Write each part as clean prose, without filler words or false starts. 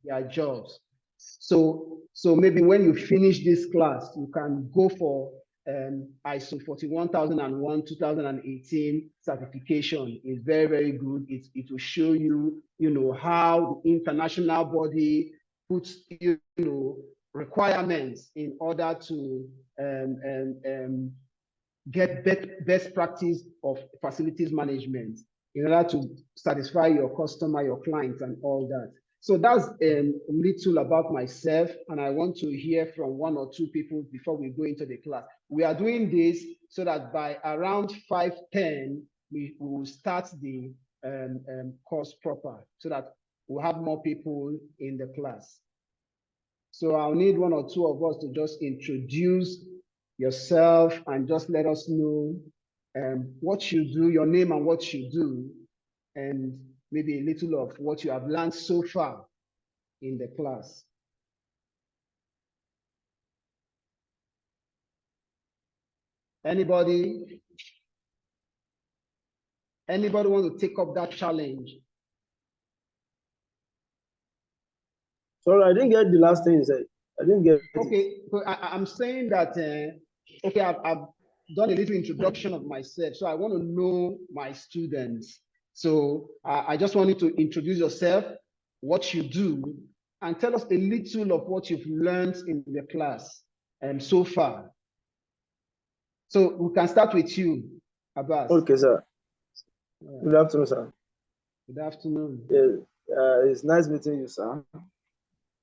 their jobs. So maybe when you finish this class, you can go for ISO 41001 2018 certification. Is very, very good. It will show you, how the international body puts, requirements in order to get best practice of facilities management in order to satisfy your customer, your clients, and all that. So that's a little about myself, and I want to hear from one or two people before we go into the class. We are doing this so that by around 5:10, we will start the course proper, so that we'll have more people in the class. So I'll need one or two of us to just introduce yourself and just let us know what you do, your name and what you do, and maybe a little of what you have learned so far in the class. Anybody want to take up that challenge? Sorry, I didn't get the last thing you said. I didn't get it. Okay, so I'm saying that, okay, I've done a little introduction of myself, so I want to know my students. So I just want you to introduce yourself, what you do, and tell us a little of what you've learned in the class so far. So we can start with you, Abbas. Okay, sir. Good afternoon, sir. Good afternoon. Yeah, it's nice meeting you, sir.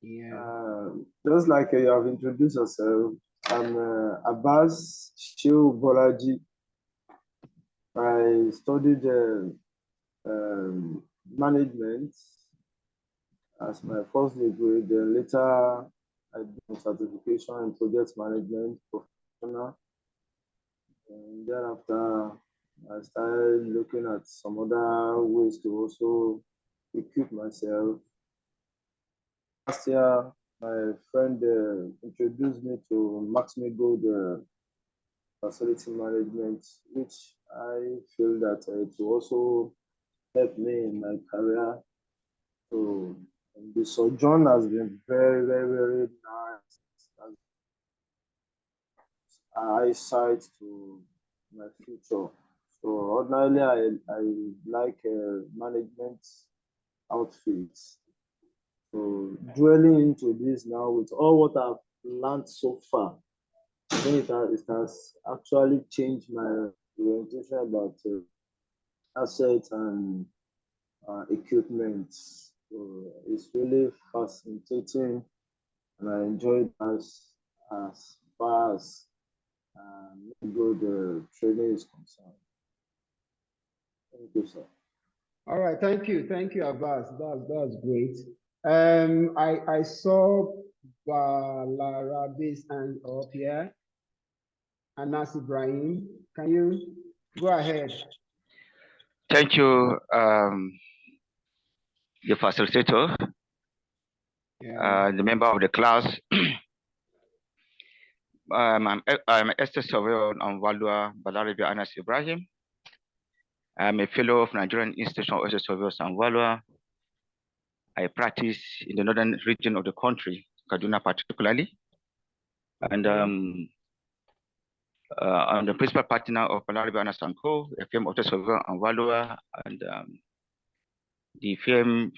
Yeah. Just like you have introduced yourself, I'm Abbas Shiu Bolaji. I studied management as my first degree. Then later, I did certification in project management professional. And thereafter, I started looking at some other ways to also equip myself. Last year, my friend introduced me to Max-Migold facility management, which I feel that it will also help me in my career. So the sojourn has been very, very, very nice. Eyesight to my future. So ordinarily, I like management outfits. So dwelling into this now with all what I've learned so far, I think it has actually changed my orientation about assets and equipment. So it's really fascinating, and I enjoy it as far as good training is concerned. Thank you, sir. All right, thank you, Abbas. That's great. I saw Balarabi's hand up here. Anas Ibrahim, can you go ahead? Thank you, the facilitator, the member of the class. I'm Esther Surveyor on Valua Balarabi Anas Ibrahim. I'm a fellow of Nigerian Institution of Esther Surveyors and Valua. I practice in the northern region of the country, Kaduna particularly. And I'm the principal partner of Balarabi Anas & Co., a firm of Esther Surveyor and Valua, and the firm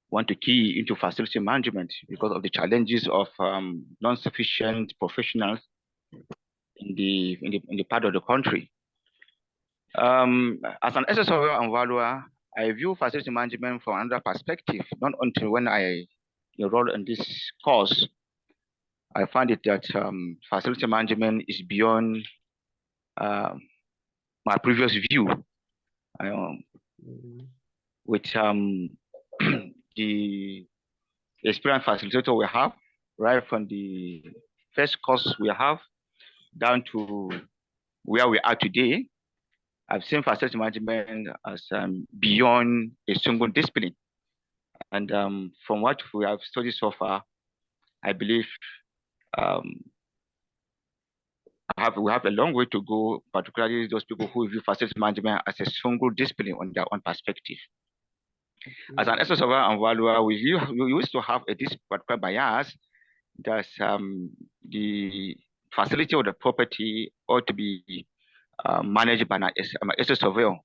want to key into facility management because of the challenges of non-sufficient professionals in the part of the country. As an SSO and valuer, I view facility management from another perspective. Not until when I enrolled in this course, I found it that facility management is beyond my previous view. With the experienced facilitator we have, right from the first course we have down to where we are today, I've seen facility management as beyond a single discipline. And from what we have studied so far, I believe we have a long way to go, particularly those people who view facility management as a single discipline on their own perspective. As an asset surveyor and valuer, we used to have this particular bias that the facility or the property ought to be managed by an asset surveyor.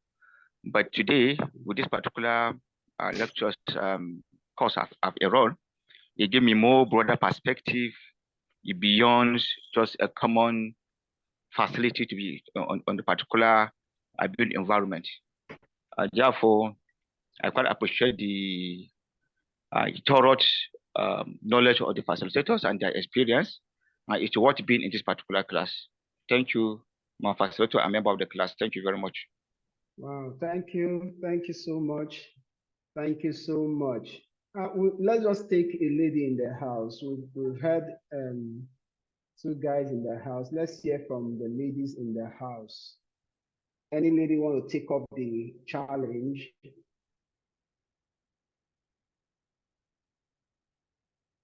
But today, with this particular lectures course I've enrolled, it gave me more broader perspective beyond just a common facility to be on the particular built environment. Therefore, I quite appreciate the thorough knowledge of the facilitators and their experience. It's worth being in this particular class. Thank you, my facilitator and member of the class. Thank you very much. Wow, thank you. Thank you so much. Thank you so much. Let's just take a lady in the house. We've had two guys in the house. Let's hear from the ladies in the house. Any lady want to take up the challenge?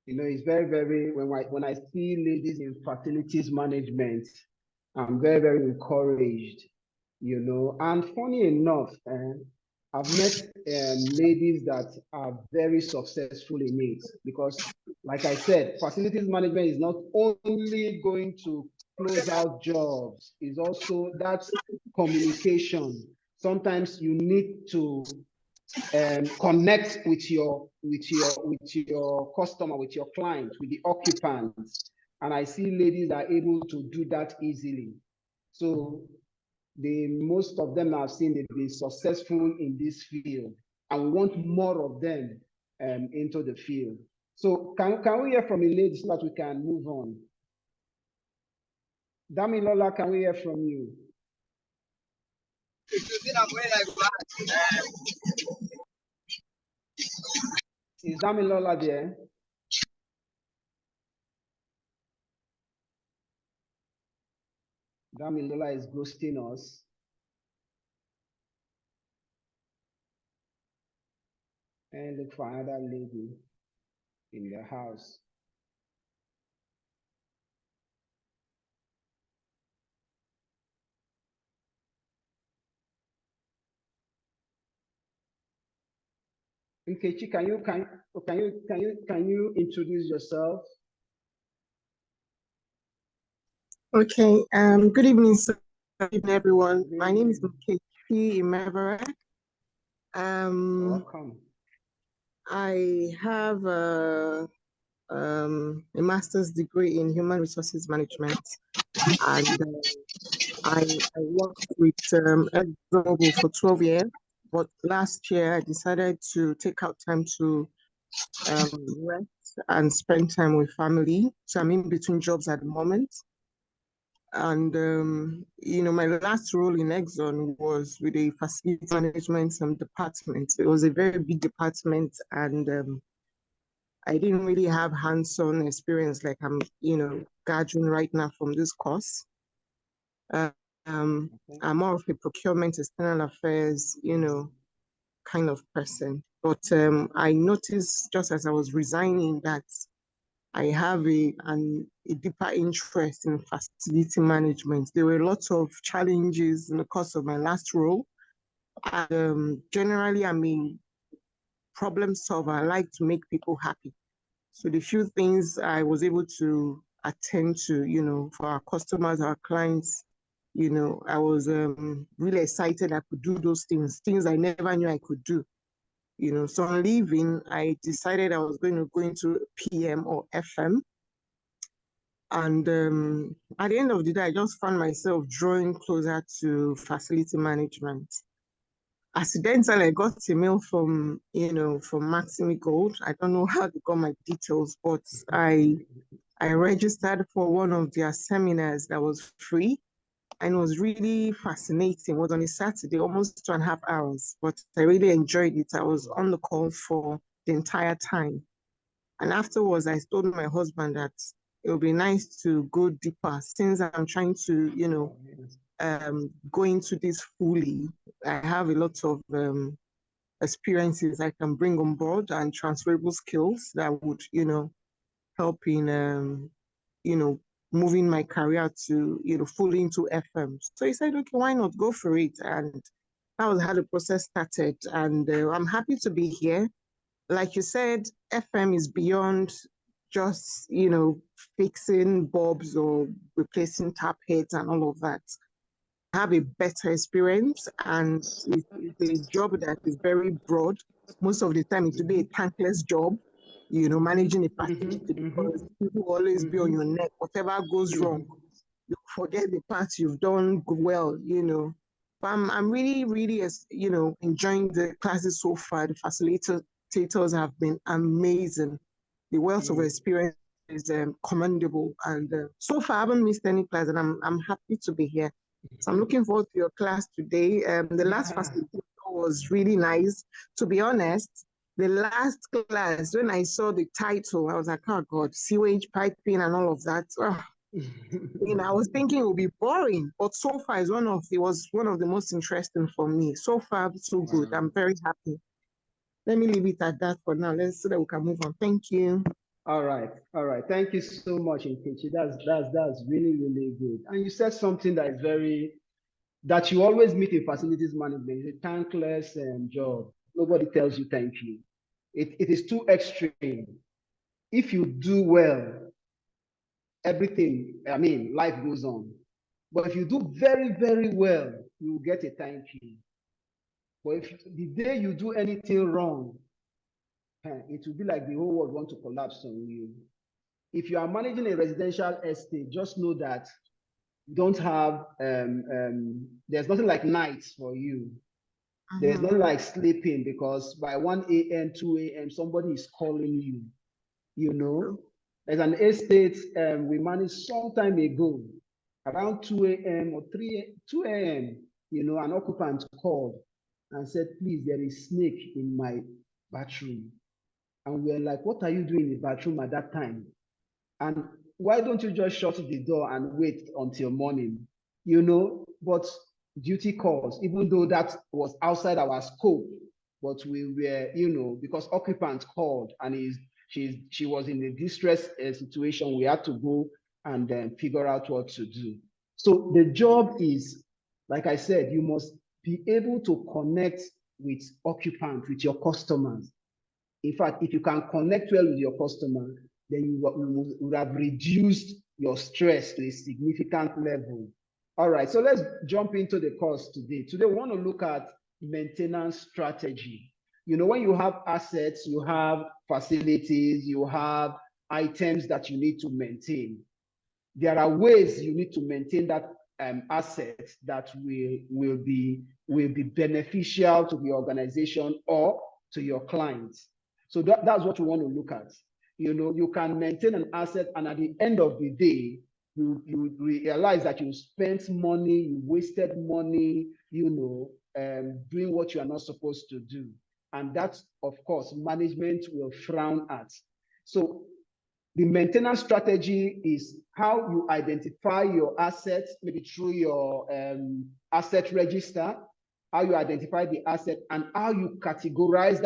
You know, it's very, very, when I see ladies in facilities management, I'm very, very encouraged, you know. And funny enough, I've met ladies that are very successful in it because, like I said, facilities management is not only going to close out jobs, it's also that communication. Sometimes you need to connect with your customer, with your client, with the occupants. And I see ladies are able to do that easily. So most of them I've seen they've been successful in this field, and we want more of them into the field. So can we hear from a lady so that we can move on? Damilola, can we hear from you? Is Damilola there? Damilola is ghosting us. And look for another lady in the house. Nkechi, can you introduce yourself? Okay. Good evening, sir. Good evening, everyone. My name is Nkechi Imevere. Welcome. I have a master's degree in human resources management, and I worked with ExxonMobil for 12 years. But last year, I decided to take out time to rest and spend time with family. So I'm in between jobs at the moment. And, you know, my last role in Exxon was with the facility management department. It was a very big department, and I didn't really have hands-on experience like I'm, you know, gathering right now from this course. I'm more of a procurement, external affairs, you know, kind of person. But I noticed just as I was resigning that I have a deeper interest in facility management. There were lots of challenges in the course of my last role. And, generally, I'm a problem solver. I like to make people happy. So the few things I was able to attend to, you know, for our customers, our clients, you know, I was really excited I could do those things I never knew I could do. You know, so on leaving, I decided I was going to go into PM or FM. And at the end of the day, I just found myself drawing closer to facility management. Accidentally, I got a mail from, you know, from Max-Migold. I don't know how they got my details, but I registered for one of their seminars that was free. And it was really fascinating. It was on a Saturday, almost 2.5 hours, but I really enjoyed it. I was on the call for the entire time. And afterwards, I told my husband that it would be nice to go deeper since I'm trying to, you know, go into this fully. I have a lot of experiences I can bring on board and transferable skills that would, you know, help in, you know, moving my career to, you know, fully into FM. So he said, okay, why not go for it? And that was how the process started. And I'm happy to be here. Like you said, FM is beyond just, fixing bulbs or replacing tap heads and all of that. Have a better experience, and it's a job that is very broad. Most of the time, it will be a thankless job, managing a facility, because people will always be on your neck. Whatever goes wrong, you forget the parts you've done well, But I'm really, really, enjoying the classes so far. The facilitators have been amazing. The wealth of experience is commendable, and so far I haven't missed any class, and I'm happy to be here. So I'm looking forward to your class today. The last facilitator was really nice. To be honest, the last class, when I saw the title, I was like, oh God, sewage piping and all of that. I was thinking it would be boring, but so far it was one of the most interesting for me. So far, so good. I'm very happy. Let me leave it at that for now. So that we can move on. Thank you. All right. Thank you so much, Nkechi. That's really, really good. And you said something that you always meet in facilities management. It's a thankless job. Nobody tells you thank you. It is too extreme. If you do well, life goes on. But if you do very, very well, you will get a thank you. But if the day you do anything wrong, it will be like the whole world wants to collapse on you. If you are managing a residential estate, just know that you don't have, there's nothing like nights for you. There's nothing like sleeping, because by 1 a.m., 2 a.m., somebody is calling you, There's an estate we managed some time ago, around 2 a.m. or 2 a.m., an occupant called and said, please, there is snake in my bathroom. And we're like, what are you doing in the bathroom at that time? And why don't you just shut the door and wait until morning? But duty calls, even though that was outside our scope, but we were, because occupant called and she was in a distress situation, we had to go and then figure out what to do. So the job is, like I said, you must be able to connect with occupants, with your customers. In fact, if you can connect well with your customer, then you would have reduced your stress to a significant level. All right, so let's jump into the course today. Today, we want to look at maintenance strategy. When you have assets, you have facilities, you have items that you need to maintain. There are ways you need to maintain that asset that will be beneficial to the organization or to your clients. So that's what we want to look at. You can maintain an asset, and at the end of the day, you realize that you spent money, you wasted money, doing what you are not supposed to do. And that, of course, management will frown at. So the maintenance strategy is how you identify your assets, maybe through your asset register, how you identify the asset, and how you categorize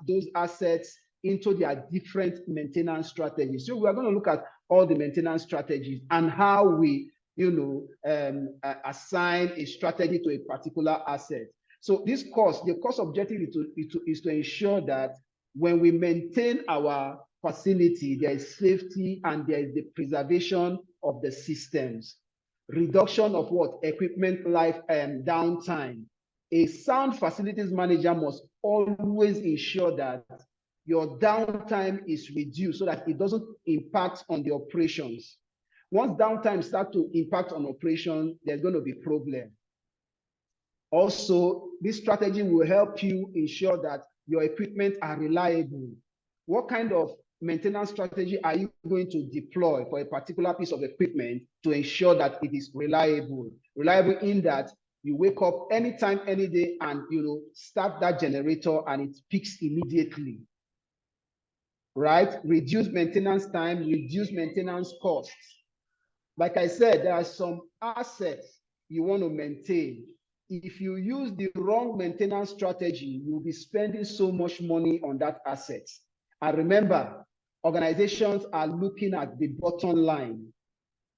those assets into their different maintenance strategies. So we are going to look at all the maintenance strategies and how we, assign a strategy to a particular asset. So this course, the course objective is to ensure that when we maintain our facility, there is safety and there is the preservation of the systems, reduction of equipment life and downtime. A sound facilities manager must always ensure that your downtime is reduced so that it doesn't impact on the operations. Once downtime starts to impact on operations, there's going to be problem. Also, this strategy will help you ensure that your equipment are reliable. What kind of maintenance strategy are you going to deploy for a particular piece of equipment to ensure that it is reliable? Reliable in that you wake up anytime, any day, and start that generator and it peaks immediately. Right? Reduce maintenance time, reduce maintenance costs. Like I said, there are some assets you want to maintain. If you use the wrong maintenance strategy, you'll be spending so much money on that asset. And remember, organizations are looking at the bottom line.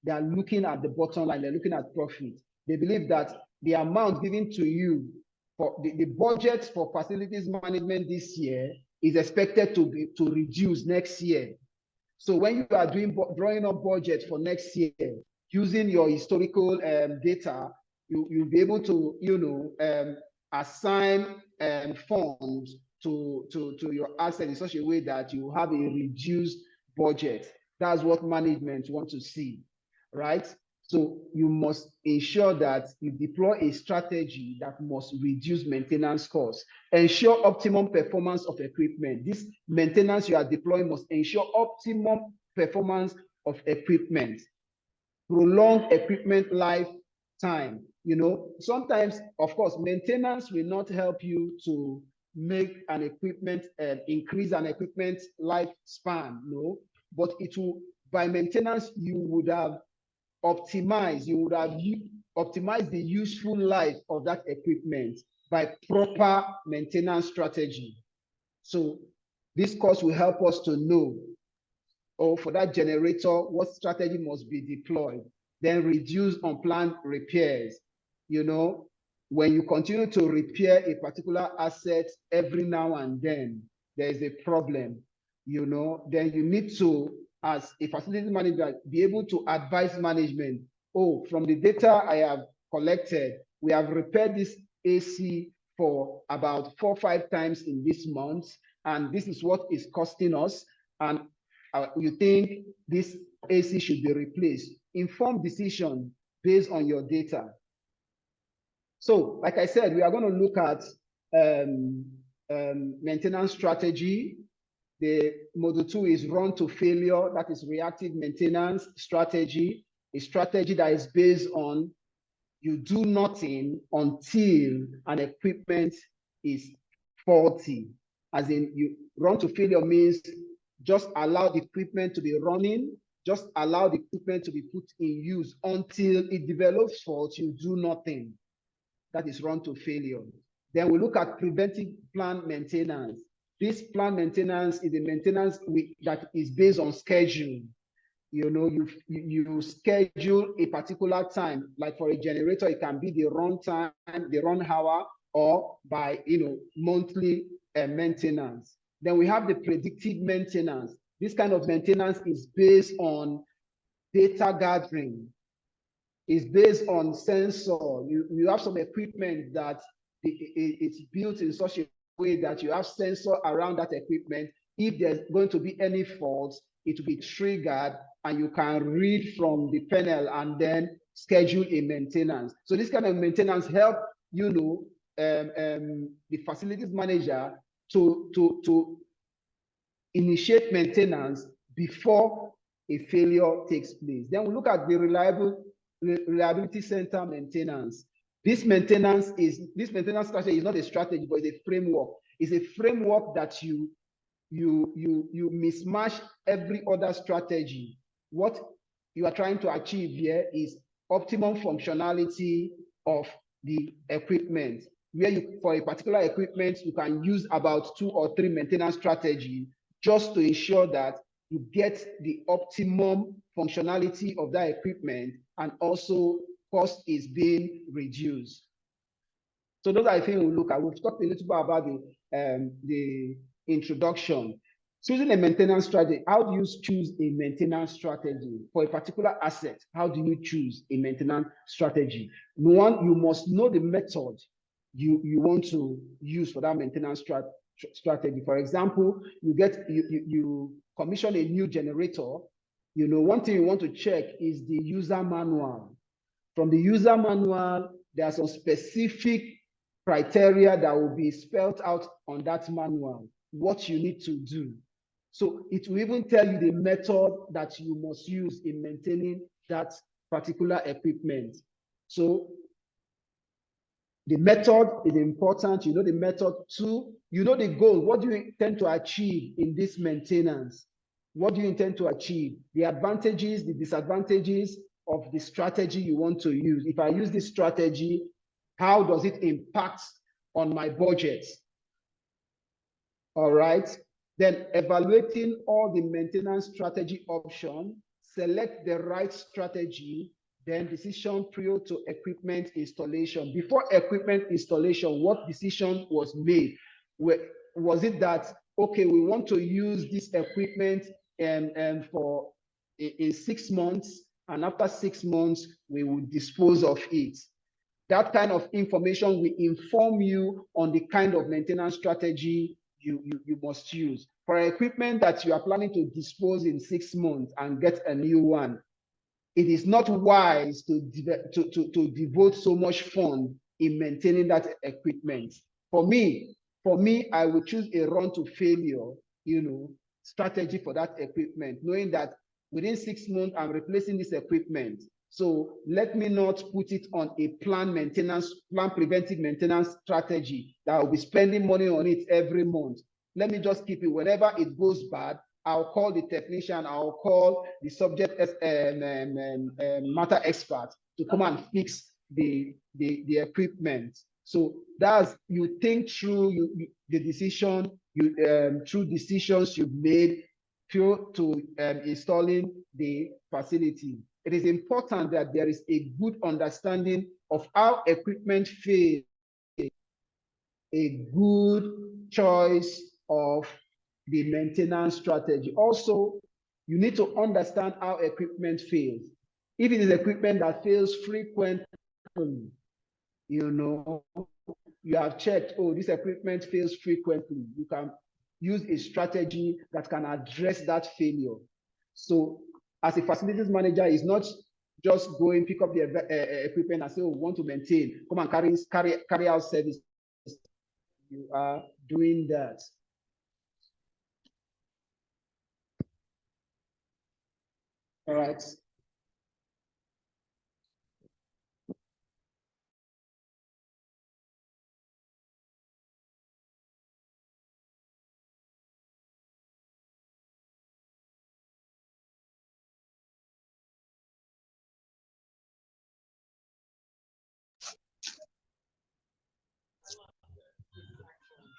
They are looking at the bottom line. They're looking at profit. They believe that the amount given to you for the budget for facilities management this year is expected to reduce next year. So when you are drawing up budget for next year, using your historical data, you'll be able to assign funds to your asset in such a way that you have a reduced budget. That's what management want to see, right? So you must ensure that you deploy a strategy that must reduce maintenance costs, ensure optimum performance of equipment. This maintenance you are deploying must ensure optimum performance of equipment, prolong equipment lifetime. Sometimes, of course, maintenance will not help you to make an equipment, increase an equipment lifespan, no, but it will, by maintenance, you would have optimized the useful life of that equipment by proper maintenance strategy. So this course will help us to know, for that generator, what strategy must be deployed, then reduce unplanned repairs. When you continue to repair a particular asset every now and then, there is a problem, then you need to, as a facility manager, be able to advise management, from the data I have collected, we have repaired this AC for about 4 or 5 times in this month, and this is what is costing us, and you think this AC should be replaced. Informed decision based on your data. So, like I said, we are going to look at maintenance strategy. The module 2 is run to failure. That is reactive maintenance strategy, a strategy that is based on you do nothing until an equipment is faulty. As in, you run to failure means just allow the equipment to be running, just allow the equipment to be put in use until it develops fault. You do nothing. That is run to failure. Then we look at preventive plant maintenance. This plant maintenance is a maintenance that is based on schedule. You schedule a particular time, like for a generator, it can be the run time, the run hour, or by monthly maintenance. Then we have the predictive maintenance. This kind of maintenance is based on data gathering. It's based on sensor. You have some equipment that it's built in such a way that you have sensor around that equipment. If there's going to be any faults, it will be triggered and you can read from the panel and then schedule a maintenance. So this kind of maintenance help the facilities manager to initiate maintenance before a failure takes place. Then we look at the reliability center maintenance. This maintenance strategy is not a strategy, but it's a framework. It's a framework that you mismatch every other strategy. What you are trying to achieve here is optimum functionality of the equipment, where for a particular equipment, you can use about 2 or 3 maintenance strategies just to ensure that you get the optimum functionality of that equipment, and also cost is being reduced. So those are the things we'll look at. We've talked a little bit about the introduction. Choosing a maintenance strategy. How do you choose a maintenance strategy for a particular asset? How do you choose a maintenance strategy? One, you must know the method you want to use for that maintenance strategy. For example, you commission a new generator. One thing you want to check is the user manual. From the user manual, there are some specific criteria that will be spelled out on that manual, what you need to do. So it will even tell you the method that you must use in maintaining that particular equipment. So the method is important. You know the method. 2, you know the goal. What do you intend to achieve in this maintenance? What do you intend to achieve? The advantages, the disadvantages of the strategy you want to use. If I use this strategy, how does it impact on my budget? All right. Then evaluating all the maintenance strategy options, select the right strategy Then decision prior to equipment installation. Before equipment installation, what decision was made? Was it that, okay, we want to use this equipment for in 6 months, and after 6 months, we will dispose of it? That kind of information will inform you on the kind of maintenance strategy you must use. For equipment that you are planning to dispose in 6 months and get a new one, it is not wise to devote so much fund in maintaining that equipment. For me, I would choose a run to failure, strategy for that equipment, knowing that within 6 months I'm replacing this equipment. So let me not put it on a planned preventive maintenance strategy that will be spending money on it every month. Let me just keep it. Whenever it goes bad, I'll call the technician, I'll call the subject matter expert to come and fix the equipment. So that's, you think through the decision, through decisions you've made through to installing the facility. It is important that there is a good understanding of how equipment fails, a good choice of the maintenance strategy. Also, you need to understand how equipment fails. If it is equipment that fails frequently, you have checked, oh, this equipment fails frequently, you can use a strategy that can address that failure. So as a facilities manager, it's not just go and pick up the equipment and say, oh, we want to maintain, come and carry out service. You are doing that. All right.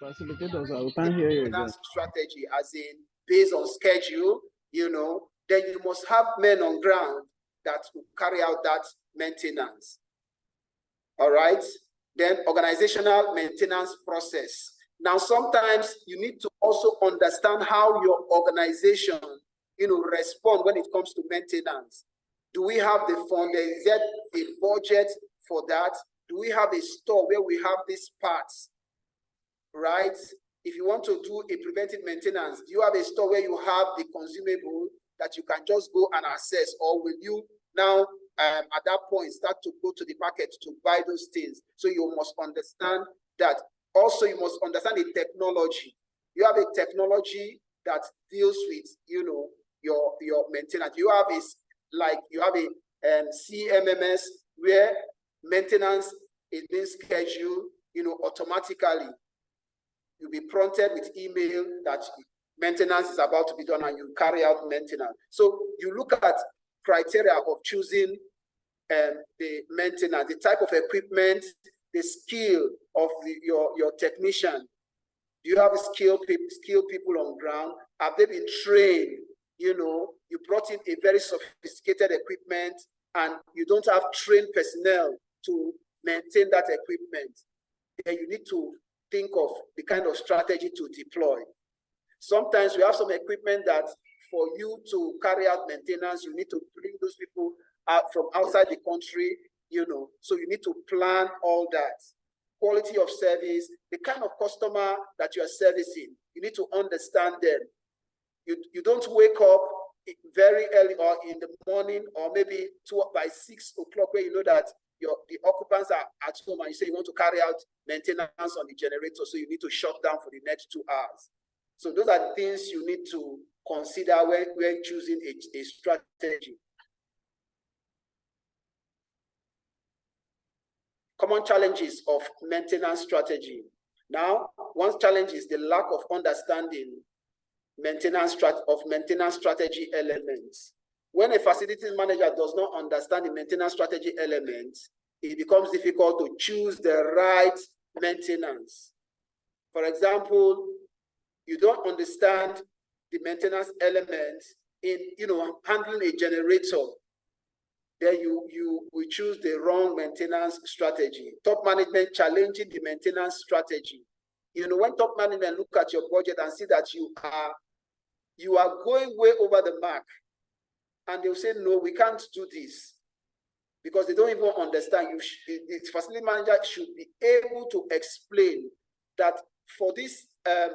Facilitators, I can't hear you again. Strategy, as in based on schedule, then you must have men on ground that will carry out that maintenance. All right. Then organizational maintenance process. Now, sometimes you need to also understand how your organization, respond when it comes to maintenance. Do we have the fund? Is there a budget for that? Do we have a store where we have these parts? Right? If you want to do a preventive maintenance, do you have a store where you have the consumable that you can just go and access, or will you now at that point start to go to the market to buy those things? So you must understand that. Also, you must understand the technology. You have a technology that deals with your maintenance. You have a CMMS where maintenance is being scheduled automatically. You'll be prompted with email that maintenance is about to be done, and you carry out maintenance. So you look at criteria of choosing the maintenance, the type of equipment, the skill of your technician. Do you have skilled people on ground? Have they been trained? You brought in a very sophisticated equipment and you don't have trained personnel to maintain that equipment. Then you need to think of the kind of strategy to deploy. Sometimes we have some equipment that for you to carry out maintenance, you need to bring those people out from outside the country, so you need to plan all that. Quality of service, the kind of customer that you are servicing, you need to understand them. You don't wake up very early or in the morning, or maybe by 6 o'clock, where you know that the occupants are at home, and you say you want to carry out maintenance on the generator, so you need to shut down for the next 2 hours. So those are the things you need to consider when choosing a strategy. Common challenges of maintenance strategy. Now, one challenge is the lack of understanding maintenance strategy elements. When a facilities manager does not understand the maintenance strategy elements, it becomes difficult to choose the right maintenance. For example, you don't understand the maintenance elements in handling a generator. then we choose the wrong maintenance strategy. Top management challenging the maintenance strategy. You know, when top management look at your budget and see that you are going way over the mark, and they'll say, no, we can't do this, because they don't even understand. The facility manager should be able to explain that for this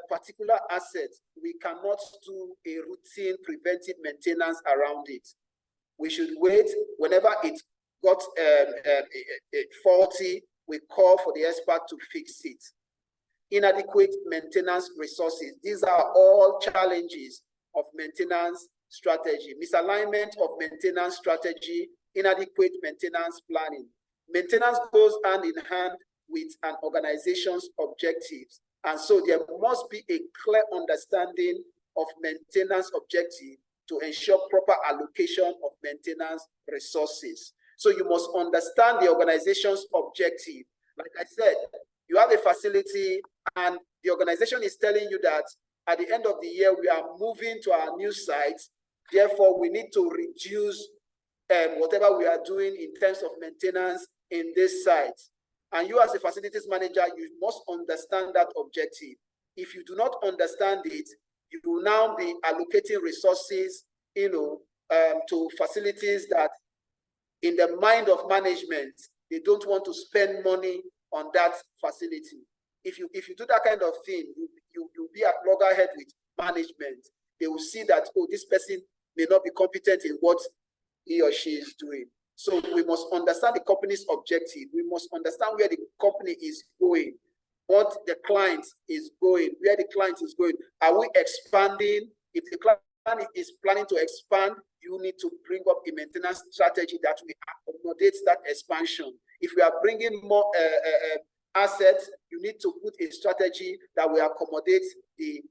particular asset, we cannot do a routine preventive maintenance around it. We should wait. Whenever it got faulty, we call for the expert to fix it. Inadequate maintenance resources. These are all challenges of maintenance strategy. Misalignment of maintenance strategy, inadequate maintenance planning. Maintenance goes hand in hand with an organization's objectives. And so there must be a clear understanding of maintenance objective to ensure proper allocation of maintenance resources. So you must understand the organization's objective. Like I said, you have a facility and the organization is telling you that at the end of the year, we are moving to our new site. Therefore, we need to reduce whatever we are doing in terms of maintenance in this site. And you as a facilities manager, you must understand that objective. If you do not understand it, you will now be allocating resources, you know, to facilities that in the mind of management, they don't want to spend money on that facility. If you do that kind of thing, you'll be at loggerhead with management. They will see that, oh, this person may not be competent in what he or she is doing. So we must understand the company's objective. We must understand where the company is going, what the client is going, where the client is going. Are we expanding? If the client is planning to expand, you need to bring up a maintenance strategy that will accommodate that expansion. If we are bringing more assets, you need to put a strategy that will accommodate the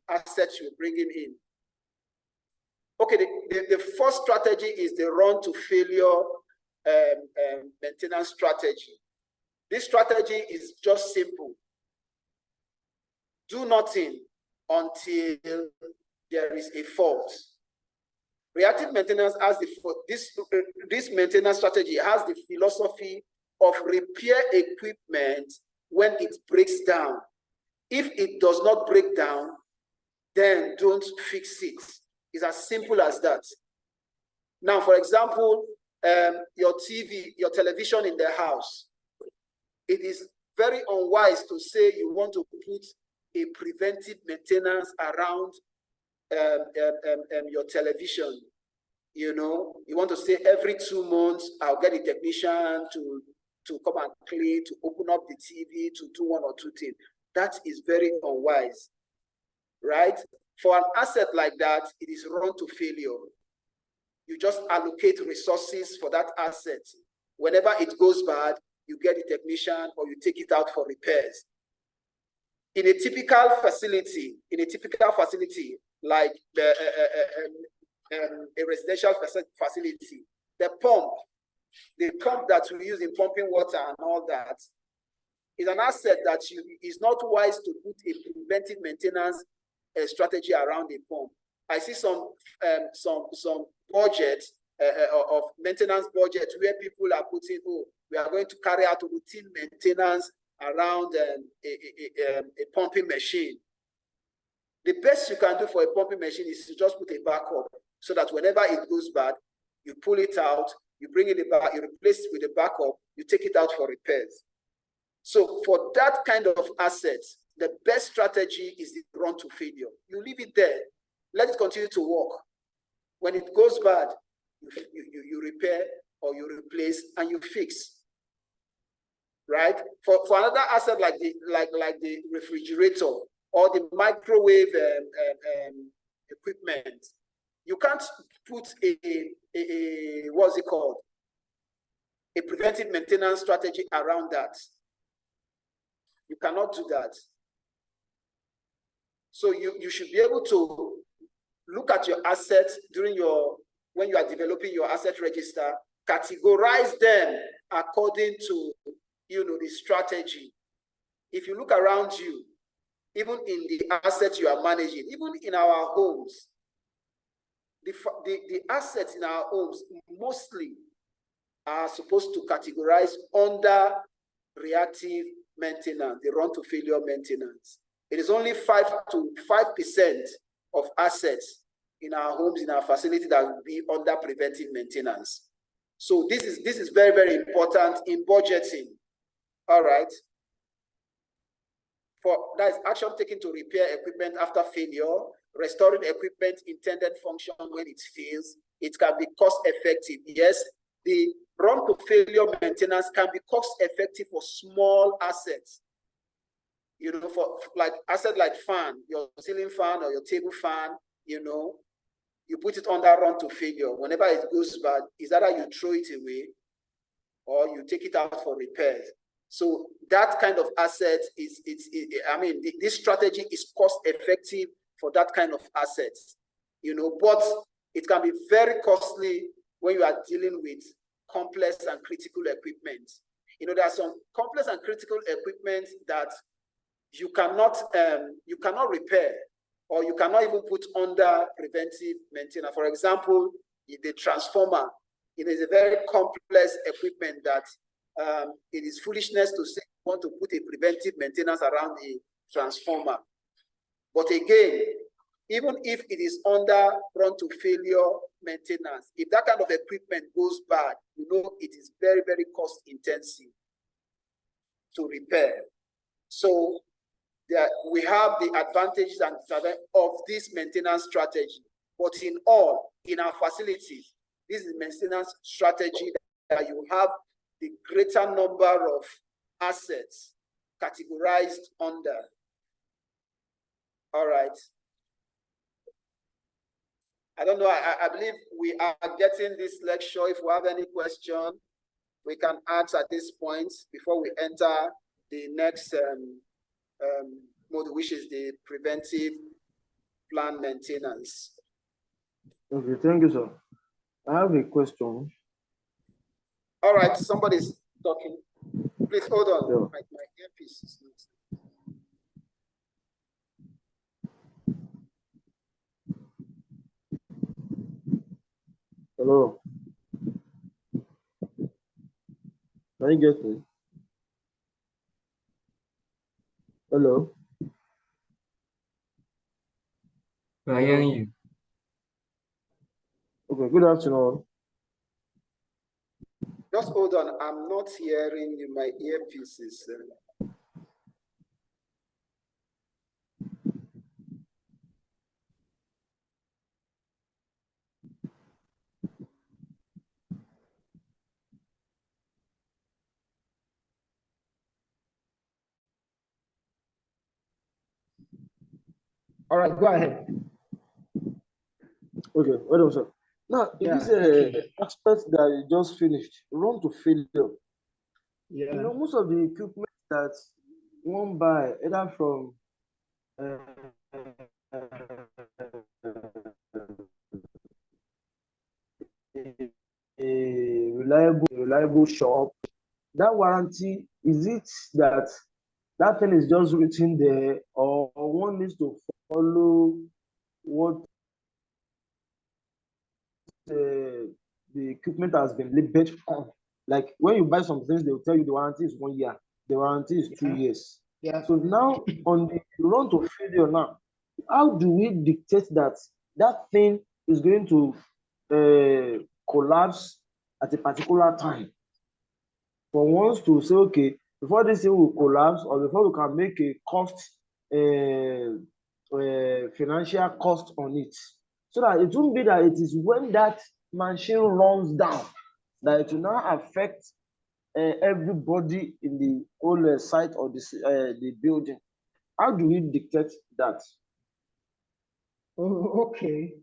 assets you're bringing in. Okay, the first strategy is the run to failure maintenance strategy. This strategy is just simple. Do nothing until there is a fault. Reactive maintenance has this maintenance strategy has the philosophy of repair equipment when it breaks down. If it does not break down, then don't fix it. It's as simple as that. Now, for example, your television in the house, it is very unwise to say you want to put a preventive maintenance around your television. You know, you want to say every 2 months, I'll get a technician to come and clean, to open up the TV, to do 1 or 2 things. That is very unwise, right? For an asset like that, it is run to failure. You just allocate resources for that asset. Whenever it goes bad, you get a technician or you take it out for repairs. In a typical facility, like a residential facility, the pump that we use in pumping water and all that is an asset that is not wise to put a preventive maintenance strategy around a pump. I see some budget of maintenance budget where people are putting, oh, we are going to carry out routine maintenance around a pumping machine. The best you can do for a pumping machine is to just put a backup so that whenever it goes bad, you pull it out, you bring it back, you replace it with a backup, you take it out for repairs. So for that kind of asset, the best strategy is the run to failure. You leave it there, let it continue to work. When it goes bad, you repair or you replace and you fix. Right? For another asset like the refrigerator or the microwave equipment, you can't put what's it called? A preventive maintenance strategy around that. You cannot do that. So you should be able to look at your assets when you are developing your asset register, categorize them according to the strategy. If you look around you, even in the assets you are managing, even in our homes, the assets in our homes, mostly are supposed to categorize under reactive maintenance, the run to failure maintenance. It is only 5% of assets in our homes, in our facility, that will be under preventive maintenance. So this is very, very important in budgeting. All right. For that is action taken to repair equipment after failure, restoring equipment intended function when it fails. It can be cost effective. Yes, the run to failure maintenance can be cost effective for small assets. You know, for like asset like fan, your ceiling fan or your table fan, you know, you put it under run to failure. Whenever it goes bad, is either you throw it away or you take it out for repairs. So that kind of asset this strategy is cost effective for that kind of assets, you know, but it can be very costly when you are dealing with complex and critical equipment. You know, there are some complex and critical equipment that you cannot repair, or you cannot even put under preventive maintenance. For example, the transformer, it is a very complex equipment that it is foolishness to say you want to put a preventive maintenance around a transformer. But again, even if it is under run to failure maintenance, if that kind of equipment goes bad, you know, it is very, very cost intensive to repair. So we have the advantages and disadvantages of this maintenance strategy. But in all, in our facilities, this is maintenance strategy that you have the greater number of assets categorized under. All right. I don't know, I believe we are getting this lecture. If we have any question, we can ask at this point before we enter the next mode, which is the preventive plan maintenance. Okay, thank you, sir. I have a question. All right, somebody's talking. Please hold on. Yeah. My earpiece is not. Hello. Can you get me? Hello. I hear you. Okay, good afternoon. Just hold on. I'm not hearing you. My earpiece is. All right, go ahead. Okay, well done, sir. Now, this aspect that you just finished, run to failure. Yeah. You know, most of the equipment that one buy, either from a reliable shop, that warranty, is it that thing is just written there, or one needs to follow what the equipment has been labeled on? Like when you buy some things, they will tell you the warranty is 1 year, the warranty is 2 years. Yeah. So now on the run to failure now, how do we dictate that thing is going to collapse at a particular time? For once to say, okay, before this thing will collapse, or before we can make a cost, financial cost on it, so that it won't be that it is when that machine runs down that it will now affect everybody in the whole site or the building. How do we dictate that? Oh, okay.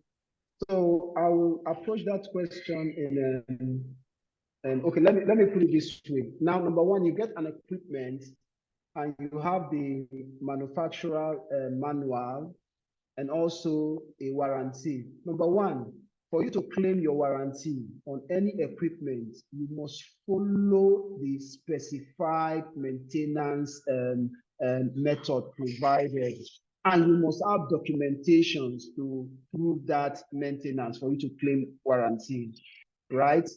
So I will approach that question in okay, let me put it this way. Now, number one, you get an equipment and you have the manufacturer manual and also a warranty. Number one, for you to claim your warranty on any equipment, you must follow the specified maintenance method provided. And you must have documentations to prove that maintenance for you to claim warranty, right?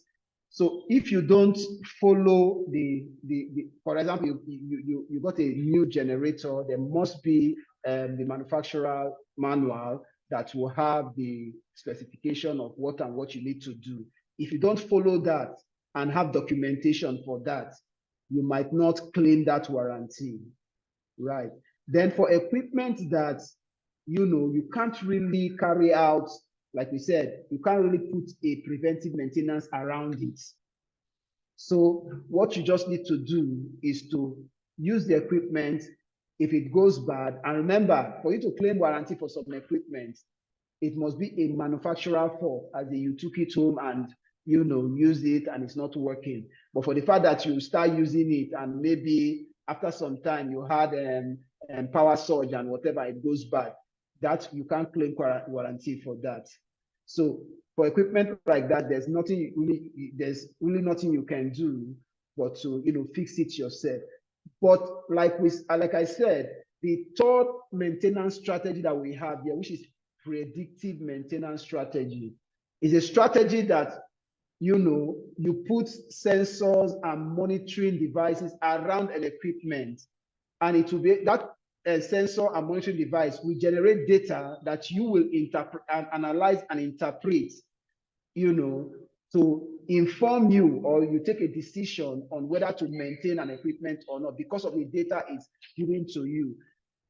So if you don't follow for example, you got a new generator, there must be the manufacturer manual that will have the specification of what and what you need to do. If you don't follow that and have documentation for that, you might not claim that warranty, right? Then for equipment that, you can't really carry out, like we said, you can't really put a preventive maintenance around it. So what you just need to do is to use the equipment if it goes bad. And remember, for you to claim warranty for some equipment, it must be a manufacturer fault, as you took it home and used it and it's not working. But for the fact that you start using it and maybe after some time you had power surge and whatever, it goes bad, that you can't claim warranty for that. So for equipment like that, there's really nothing you can do but to fix it yourself. But like I said, the third maintenance strategy that we have here, which is predictive maintenance strategy, is a strategy that you put sensors and monitoring devices around an equipment, and it will be that sensor and monitoring device will generate data that you will interpret and analyze and interpret, to inform you, or you take a decision on whether to maintain an equipment or not because of the data it's giving to you.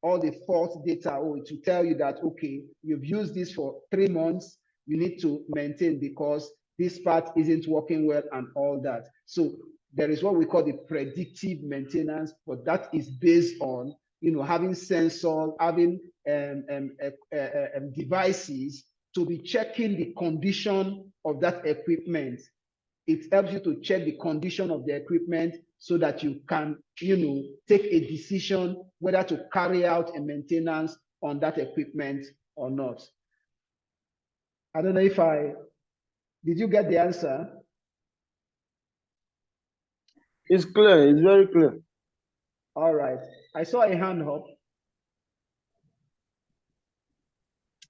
All the fault data, it will tell you that, okay, you've used this for 3 months, you need to maintain because this part isn't working well and all that. So there is what we call the predictive maintenance, but that is based on, having sensors, having devices to be checking the condition of that equipment. It helps you to check the condition of the equipment so that you can, take a decision whether to carry out a maintenance on that equipment or not. I don't know if did you get the answer? It's clear, it's very clear. All right. I saw a hand up.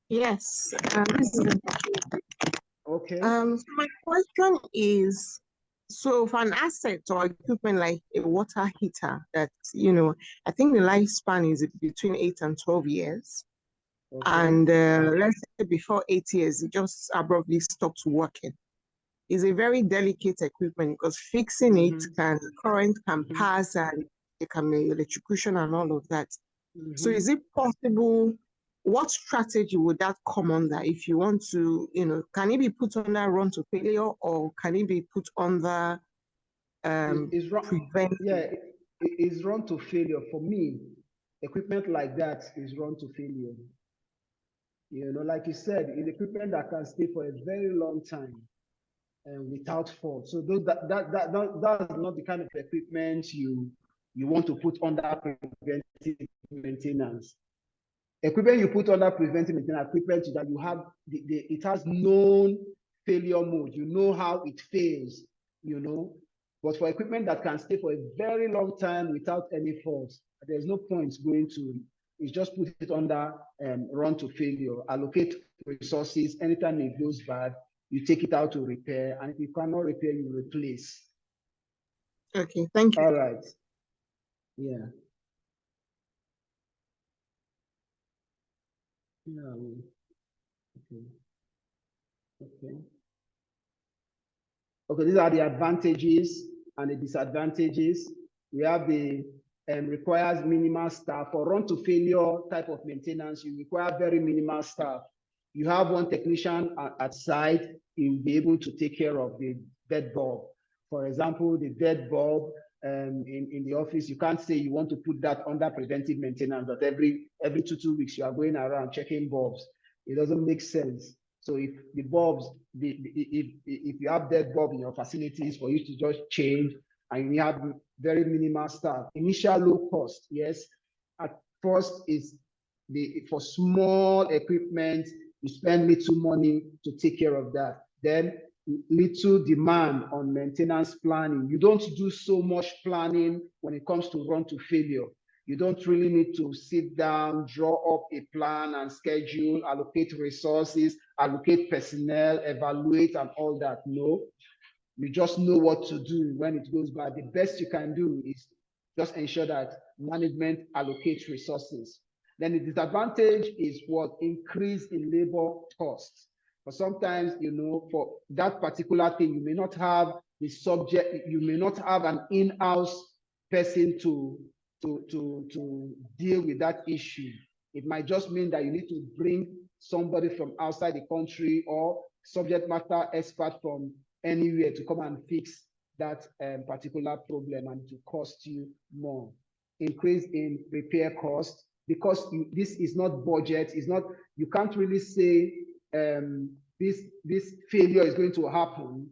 Yes. This is Okay. so my question is, so for an asset or equipment like a water heater that, I think the lifespan is between 8 and 12 years. Okay. And let's say before 8 years, it just abruptly stops working. It's a very delicate equipment because fixing it current can pass and it can be electrocution and all of that. So is it possible? What strategy would that come under if you want to, can it be put under run to failure, or can it be put under prevent? Yeah, it is run to failure. For me, equipment like that is run to failure. Like you said, it's equipment that can stay for a very long time without fault. So that's not the kind of equipment you want to put under preventive maintenance. Equipment you put under preventive maintenance, equipment that you have, it has known failure mode. You know how it fails, But for equipment that can stay for a very long time without any faults, there's no point going to. It's just put it under run to failure. Allocate resources. Anytime it goes bad, you take it out to repair, and if you cannot repair, you replace. Okay, thank you. All right. Yeah. Yeah. Okay. Okay. Okay, these are the advantages and the disadvantages. We have the requires minimal staff. For run to failure type of maintenance, you require very minimal staff. You have one technician at site, he will be able to take care of the dead bulb. For example, the dead bulb in the office, you can't say you want to put that under preventive maintenance, that every 2 weeks you are going around checking bulbs. It doesn't make sense. So if the bulbs, if you have dead bulb in your facilities for you to just change, and you have very minimal staff, initial low cost, yes. At first, is for small equipment, you spend little money to take care of that. Then little demand on maintenance planning. You don't do so much planning when it comes to run to failure. You don't really need to sit down, draw up a plan and schedule, allocate resources, allocate personnel, evaluate and all that. No, you just know what to do when it goes bad. The best you can do is just ensure that management allocates resources. Then the disadvantage is what? Increase in labor costs. But sometimes, you know, for that particular thing, you may not have the subject, you may not have an in-house person to deal with that issue. It might just mean that you need to bring somebody from outside the country or subject matter expert from anywhere to come and fix that particular problem, and to cost you more. Increase in repair costs, because this is not budget, it's not, you can't really say this failure is going to happen,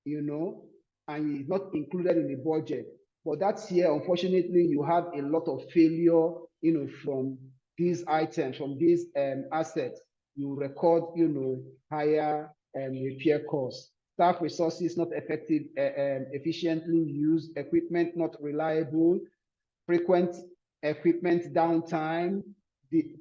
you know, and it's not included in the budget. But that's here, unfortunately, you have a lot of failure, you know, from these items, from these assets. You record, you know, higher repair costs. Staff resources not effective, efficiently used, equipment not reliable, frequent equipment downtime, the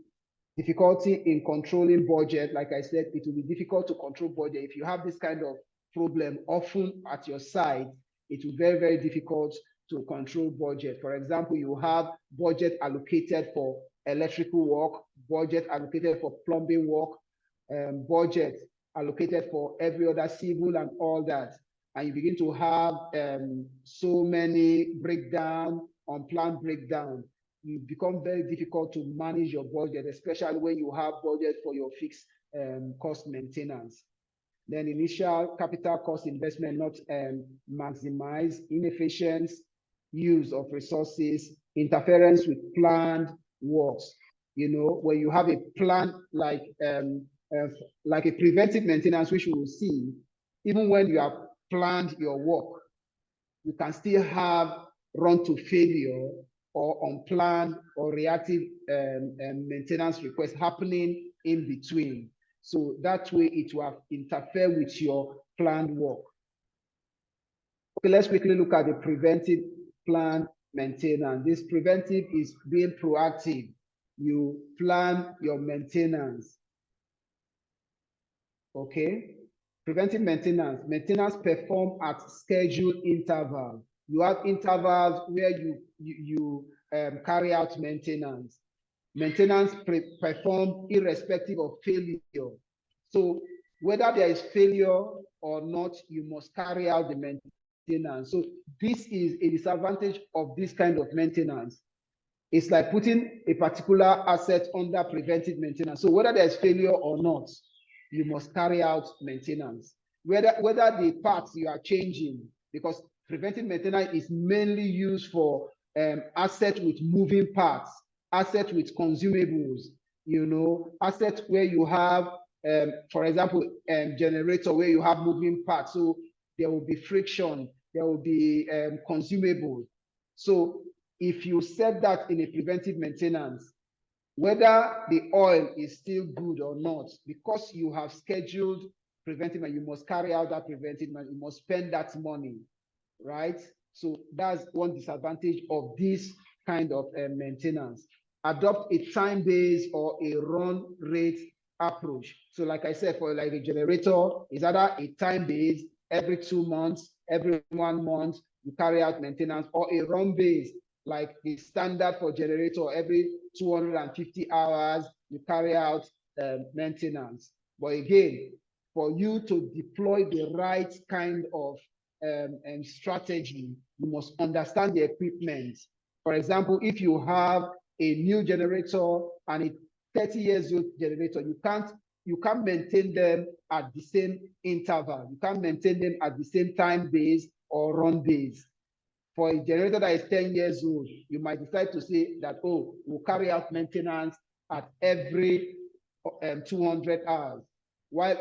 difficulty in controlling budget. Like I said, it will be difficult to control budget. If you have this kind of problem often at your site, it will be very, very difficult to control budget. For example, you have budget allocated for electrical work, budget allocated for plumbing work, budget allocated for every other civil and all that. And you begin to have so many breakdown, unplanned breakdown. You become very difficult to manage your budget, especially when you have budget for your fixed cost maintenance. Then initial capital cost investment not maximized, inefficient use of resources, interference with planned works. You know, when you have a plan like a preventive maintenance, which we will see, even when you have planned your work, you can still have run to failure or unplanned or reactive maintenance requests happening in between. So that way it will interfere with your planned work. Okay, let's quickly look at the preventive plan maintenance. This preventive is being proactive. You plan your maintenance. Okay. Preventive maintenance. Maintenance performed at scheduled intervals. You have intervals where you carry out maintenance. Maintenance performed irrespective of failure. So whether there is failure or not, you must carry out the maintenance. So this is a disadvantage of this kind of maintenance. It's like putting a particular asset under preventive maintenance. So whether there is failure or not, you must carry out maintenance. Whether the parts you are changing, because preventive maintenance is mainly used for assets with moving parts, assets with consumables, you know, assets where you have, for example, generator where you have moving parts. So there will be friction, there will be consumables. So if you set that in a preventive maintenance, whether the oil is still good or not, because you have scheduled preventive and you must carry out that preventive and you must spend that money, right? So that's one disadvantage of this kind of maintenance. Adopt a time-based or a run rate approach. So like I said, for like a generator, is either a time-based, every 2 months, every 1 month, you carry out maintenance, or a run-based, like the standard for generator, every 250 hours, you carry out maintenance. But again, for you to deploy the right kind of strategy, you must understand the equipment. For example, if you have a new generator and a 30 years old generator, you can't maintain them at the same interval. You can't maintain them at the same time base or run base. For a generator that is 10 years old, you might decide to say that, oh, we'll carry out maintenance at every 200 hours. While,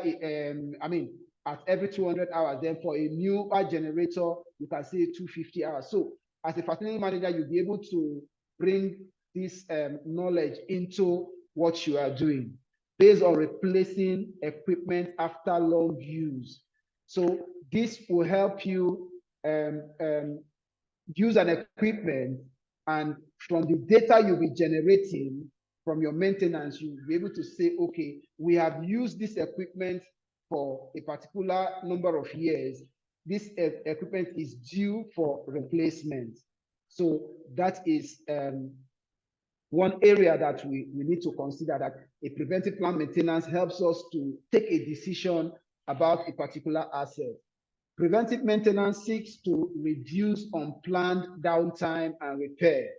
at every 200 hours, then for a newer generator, you can say 250 hours. So as a facility manager, you'll be able to bring this knowledge into what you are doing based on replacing equipment after long use. So this will help you use an equipment, and from the data you'll be generating from your maintenance, you'll be able to say, okay, we have used this equipment for a particular number of years, this equipment is due for replacement. So that is one area that we need to consider, that a preventive plant maintenance helps us to take a decision about a particular asset. Preventive maintenance seeks to reduce unplanned downtime and repair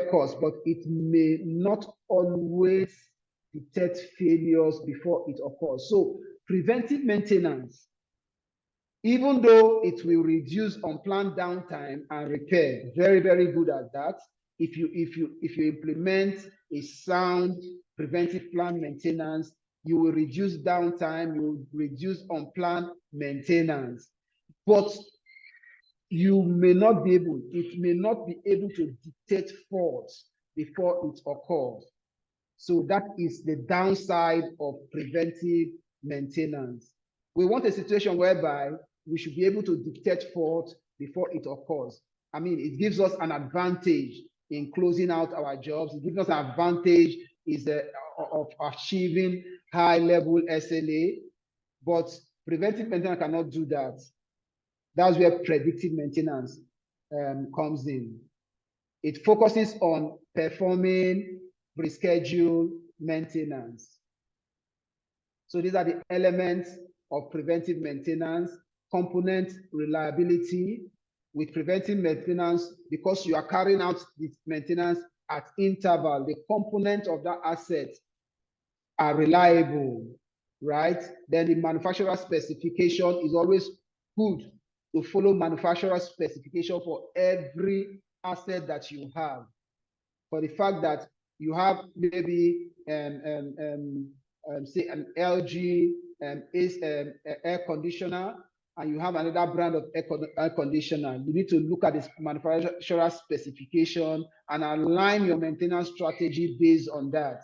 costs, but it may not always detect failures before it occurs. So preventive maintenance, even though it will reduce unplanned downtime and repair, very, very good at that. If you implement a sound preventive plant maintenance, you will reduce downtime, you will reduce unplanned maintenance. But you may not be able, it may not be able to detect faults before it occurs. So that is the downside of preventive maintenance. We want a situation whereby we should be able to detect faults before it occurs. I mean, it gives us an advantage in closing out our jobs. It gives us an advantage of achieving high-level SLA, but preventive maintenance cannot do that. That's where predictive maintenance comes in. It focuses on performing rescheduled maintenance. So these are the elements of preventive maintenance. Component reliability. With preventive maintenance, because you are carrying out this maintenance at interval, the components of that asset are reliable, right? Then the manufacturer specification is always good to follow manufacturer specification for every asset that you have. For the fact that you have maybe say an LG air conditioner, and you have another brand of air conditioner, you need to look at this manufacturer specification and align your maintenance strategy based on that.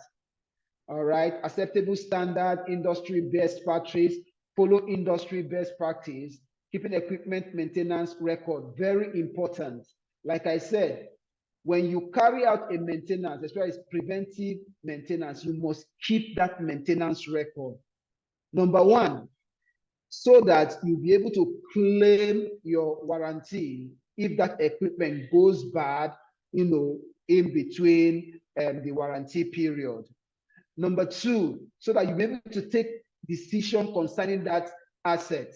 All right, acceptable standard, industry best practice, follow industry best practice, keeping equipment maintenance record, very important. Like I said, when you carry out a maintenance, especially preventive maintenance, you must keep that maintenance record. Number one, so that you'll be able to claim your warranty if that equipment goes bad, in between the warranty period. Number two, so that you'll be able to take decision concerning that asset.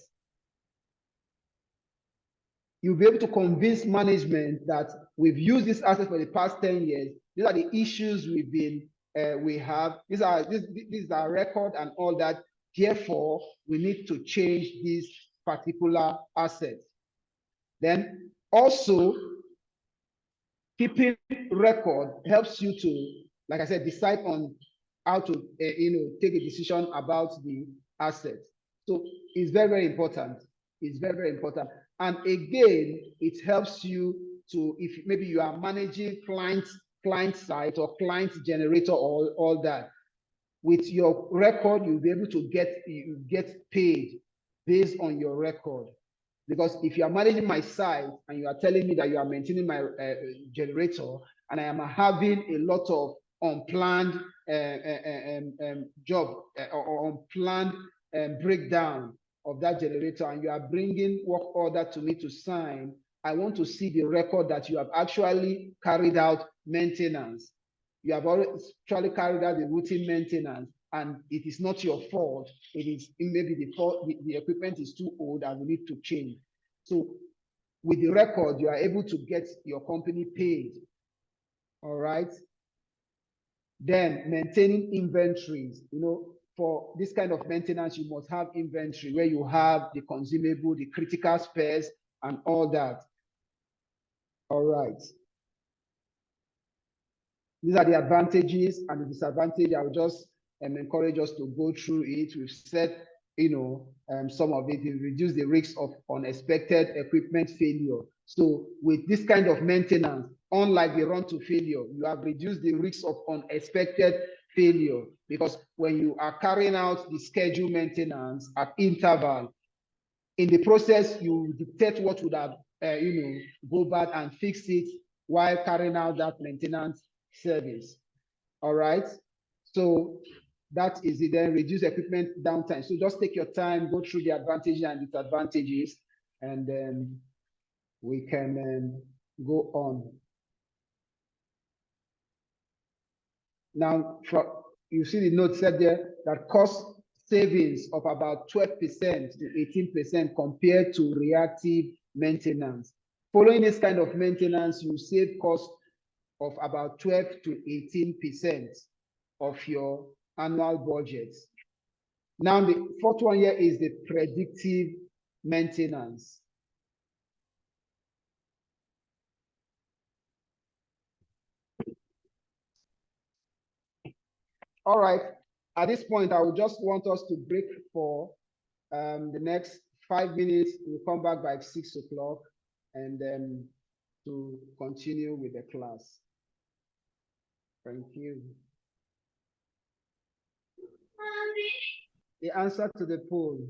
You'll be able to convince management that we've used this asset for the past 10 years. These are the issues we have. These are our record and all that. Therefore, we need to change this particular asset. Then also, keeping record helps you to, like I said, decide on how to take a decision about the asset. So it's very, very important. It's very, very important. And again, it helps you to, if maybe you are managing client site or client generator, all that. With your record, you'll be able to get paid based on your record. Because if you are managing my site and you are telling me that you are maintaining my generator, and I am having a lot of unplanned job or unplanned breakdown of that generator, and you are bringing work order to me to sign, I want to see the record that you have actually carried out maintenance. You have actually carried out the routine maintenance, and it is not your fault. It is maybe the equipment is too old and we need to change. So with the record, you are able to get your company paid. All right. Then maintaining inventories. For this kind of maintenance, you must have inventory where you have the consumable, the critical spares, and all that. All right. These are the advantages and the disadvantages. I will just encourage us to go through it. We've said, some of it will reduce the risk of unexpected equipment failure. So with this kind of maintenance, unlike the run to failure, you have reduced the risk of unexpected failure, because when you are carrying out the scheduled maintenance at interval, in the process, you detect what would have, go bad and fix it while carrying out that maintenance service. All right. So that is it. Then reduce equipment downtime. So just take your time, go through the advantages and disadvantages, and then we can go on. Now, you see the note said there that cost savings of about 12% to 18% compared to reactive maintenance. Following this kind of maintenance, you save cost of about 12 to 18% of your annual budget. Now, the fourth one here is the predictive maintenance. All right, at this point, I would just want us to break for the next 5 minutes. We'll come back by 6 o'clock and then to continue with the class. Thank you. The answer to the poll.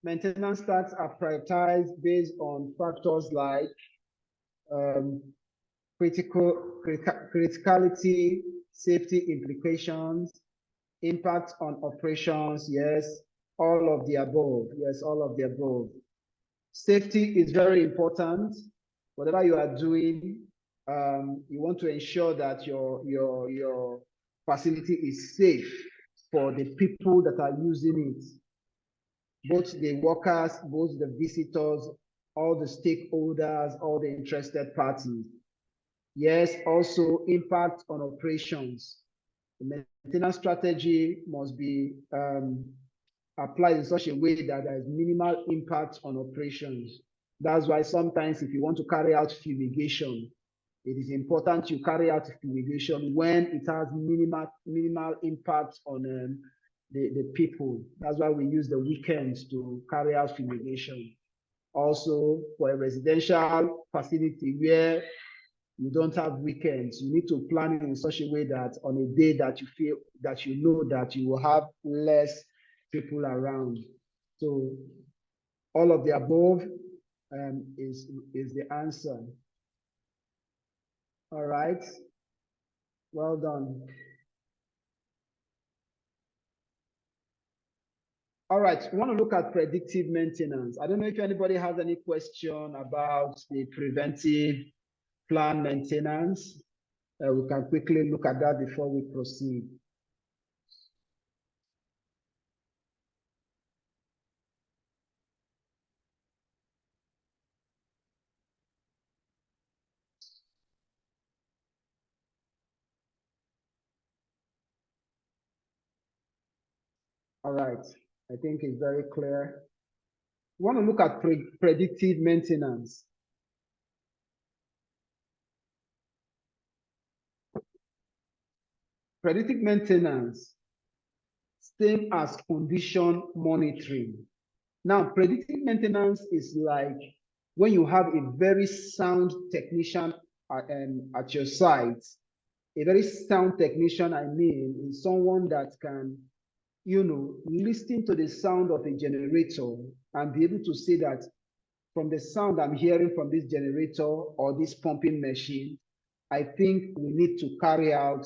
Maintenance tasks are prioritized based on factors like criticality, safety implications, impact on operations. Yes, all of the above. Yes, all of the above. Safety is very important. Whatever you are doing, you want to ensure that your facility is safe for the people that are using it. Both the workers, both the visitors, all the stakeholders, all the interested parties. Yes, also impact on operations. The maintenance strategy must be applied in such a way that there is minimal impact on operations. That's why sometimes if you want to carry out fumigation, it is important you carry out fumigation when it has minimal impact on the people. That's why we use the weekends to carry out fumigation. Also, for a residential facility where you don't have weekends, you need to plan it in such a way that on a day that you feel that you know that you will have less people around. So all of the above is the answer. All right, well done. All right, we want to look at predictive maintenance. I don't know if anybody has any question about the preventive plan maintenance. We can quickly look at that before we proceed. All right, I think it's very clear. We want to look at predictive maintenance. Predictive maintenance, same as condition monitoring. Now, predictive maintenance is like when you have a very sound technician at your site. A very sound technician, I mean, is someone that can, you know, listen to the sound of a generator and be able to say that from the sound I'm hearing from this generator or this pumping machine, I think we need to carry out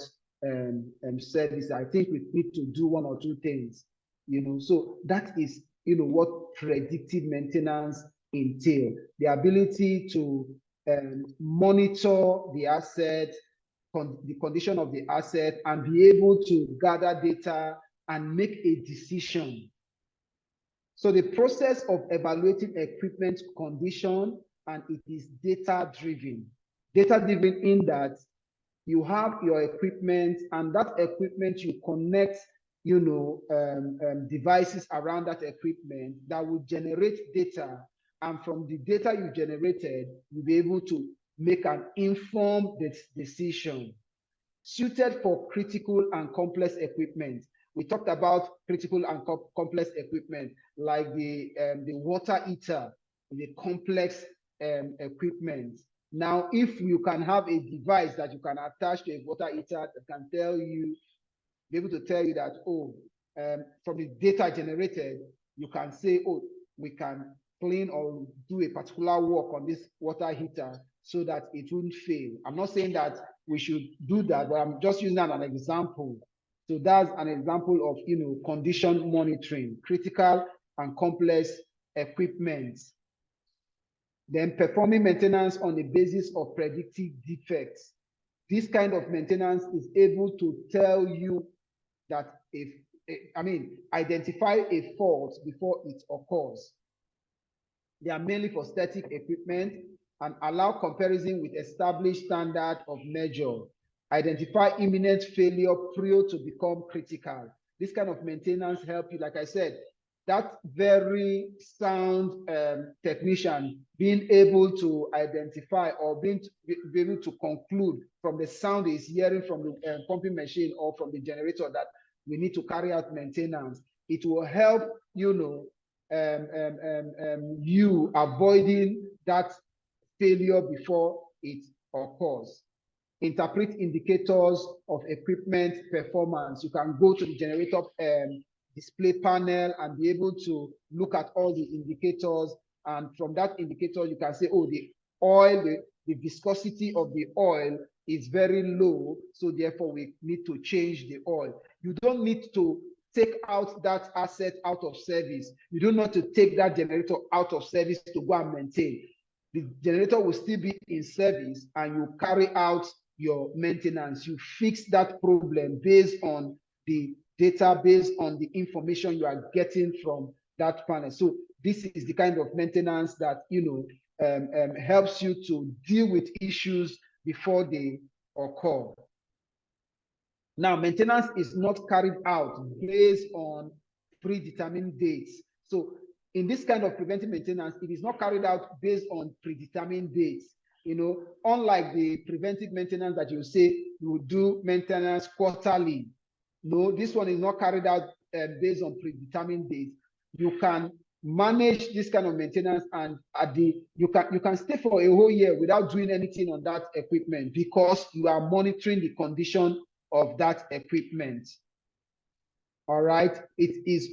service. I think we need to do one or two things, you know. So that is, you know, what predictive maintenance entails. The ability to monitor the asset, the condition of the asset, and be able to gather data and make a decision. So the process of evaluating equipment condition, and it is data driven. Data driven in that you have your equipment, and that equipment you connect, you know, devices around that equipment that will generate data. And from the data you generated, you'll be able to make an informed decision suited for critical and complex equipment. We talked about critical and complex equipment, like the water heater, the complex equipment. Now, if you can have a device that you can attach to a water heater that can tell you, be able to tell you that, oh, from the data generated, you can say, oh, we can clean or do a particular work on this water heater so that it won't fail. I'm not saying that we should do that, but I'm just using that as an example So that's an example of, condition monitoring, critical and complex equipment. Then performing maintenance on the basis of predictive defects. This kind of maintenance is able to tell you that identify a fault before it occurs. They are mainly for static equipment and allow comparison with established standard of measure. Identify imminent failure prior to become critical. This kind of maintenance help you, like I said, that very sound technician being able to identify or be able to conclude from the sound he's hearing from the pumping machine or from the generator that we need to carry out maintenance. It will help, you avoiding that failure before it occurs. Interpret indicators of equipment performance. You can go to the generator display panel and be able to look at all the indicators, and from that indicator you can say, oh, the oil, the viscosity of the oil is very low, so therefore we need to change the oil. You don't need to take out that asset out of service. You don't need to take that generator out of service to go and maintain. The generator will still be in service and you carry out your maintenance. You fix that problem based on the data, based on the information you are getting from that panel. So this is the kind of maintenance that helps you to deal with issues before they occur. Now, maintenance is not carried out based on predetermined dates. So in this kind of preventive maintenance, it is not carried out based on predetermined dates. Unlike the preventive maintenance that you say you do maintenance quarterly. No, this one is not carried out based on predetermined dates. You can manage this kind of maintenance, and you can stay for a whole year without doing anything on that equipment because you are monitoring the condition of that equipment. All right, it is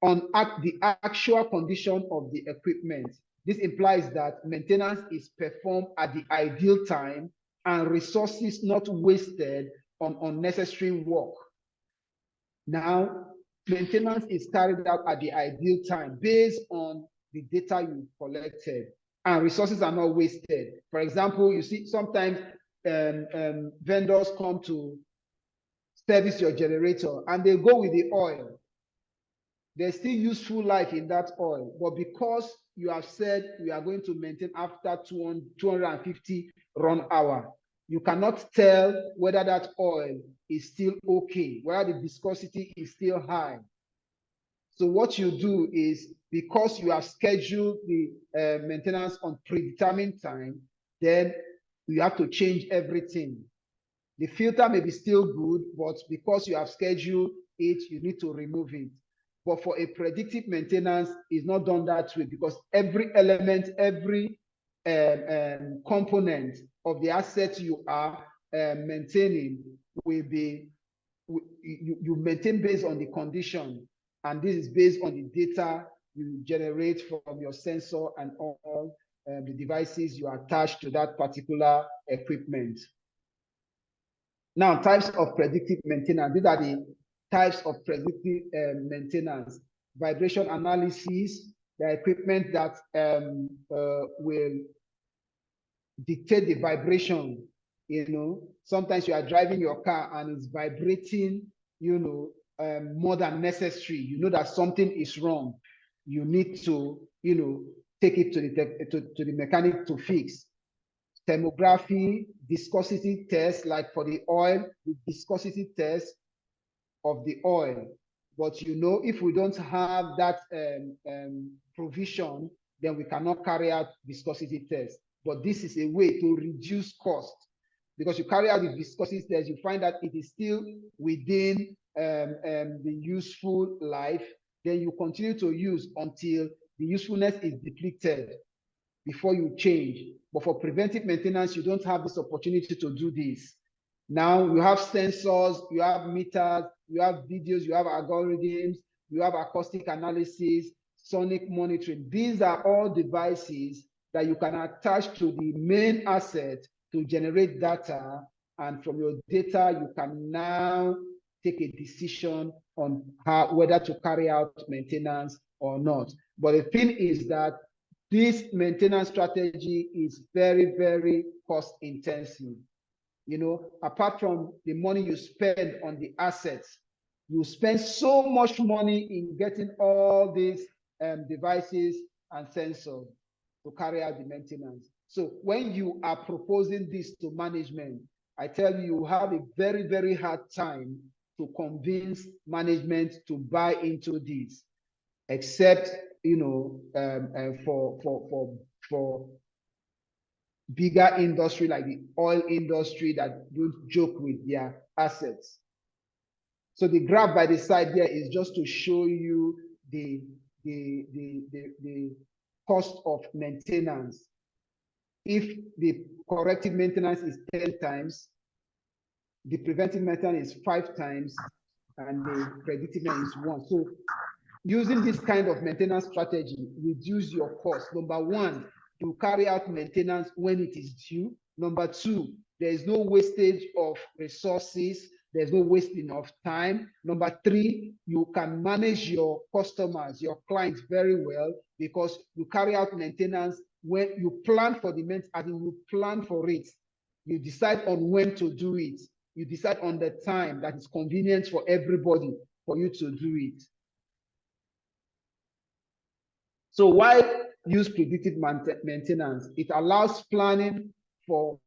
on the actual condition of the equipment. This implies that maintenance is performed at the ideal time and resources not wasted on unnecessary work. Now, maintenance is carried out at the ideal time based on the data you collected, and resources are not wasted. For example, you see sometimes vendors come to service your generator and they go with the oil. There's still useful life in that oil, but because you have said we are going to maintain after 250 run hour, you cannot tell whether that oil is still okay, whether the viscosity is still high. So what you do is, because you have scheduled the maintenance on predetermined time, then you have to change everything. The filter may be still good, but because you have scheduled it, you need to remove it. But for a predictive maintenance, it's not done that way, because every element, every component of the asset you are maintaining will be, you maintain based on the condition, and this is based on the data you generate from your sensor and all the devices you attach to that particular equipment. Now, types of predictive maintenance. These are the types of predictive maintenance. Vibration analysis, the equipment that will dictate the vibration. Sometimes you are driving your car and it's vibrating, more than necessary. You know that something is wrong. You need to, take it to the mechanic to fix. Thermography, viscosity test, like for the oil, the viscosity test of the oil. But if we don't have that provision, then we cannot carry out viscosity test. But this is a way to reduce cost, because you carry out the viscosity test, you find that it is still within the useful life, then you continue to use until the usefulness is depleted before you change. But for preventive maintenance, you don't have this opportunity to do this. Now you have sensors, you have meters, you have videos, you have algorithms, you have acoustic analysis, sonic monitoring. These are all devices that you can attach to the main asset to generate data. And from your data, you can now take a decision on whether to carry out maintenance or not. But the thing is that this maintenance strategy is very, very cost intensive. You know, apart from the money you spend on the assets, you spend so much money in getting all these devices and sensors to carry out the maintenance. So when you are proposing this to management, I tell you, you have a very, very hard time to convince management to buy into this, except, you know, for bigger industry like the oil industry that don't joke with their assets. So the graph by the side there is just to show you the cost of maintenance. If the corrective maintenance is 10 times, the preventive maintenance is 5 times, and the predictive maintenance is 1. So using this kind of maintenance strategy reduce your cost. Number one, you carry out maintenance when it is due. Number two, there is no wastage of resources. There's no wasting of time. Number three, you can manage your customers, your clients very well, because you carry out maintenance when you plan for the maintenance, as in you plan for it. You decide on when to do it. You decide on the time that is convenient for everybody for you to do it. So why use predictive maintenance? It allows planning for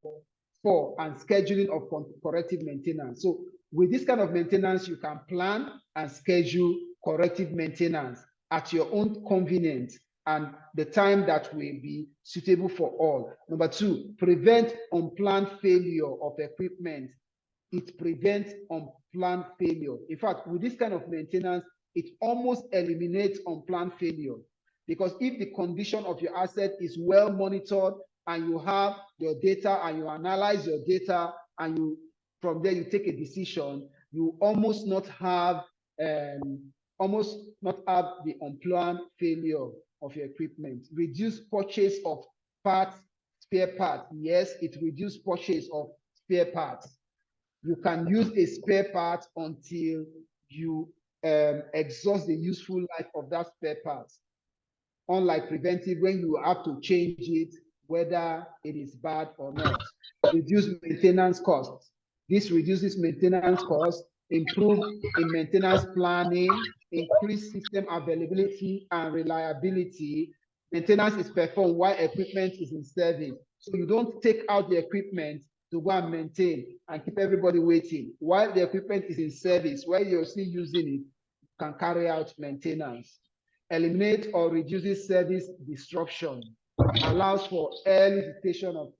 and scheduling of corrective maintenance. So with this kind of maintenance, you can plan and schedule corrective maintenance at your own convenience and the time that will be suitable for all. Number two, prevent unplanned failure of equipment. It prevents unplanned failure. In fact, with this kind of maintenance, it almost eliminates unplanned failure. Because if the condition of your asset is well monitored and you have your data and you analyze your data and you from there you take a decision, you almost not have the unplanned failure of your equipment. Reduce purchase of parts, spare parts. Yes, it reduces purchase of spare parts. You can use a spare part until you exhaust the useful life of that spare part. Unlike preventive, when you have to change it, whether it is bad or not. Reduce maintenance costs. This reduces maintenance costs, improve in maintenance planning, increase system availability and reliability. Maintenance is performed while equipment is in service. So you don't take out the equipment to go and maintain and keep everybody waiting. While the equipment is in service, while you're still using it, you can carry out maintenance. Eliminate or reduces service disruption, allows for early detection of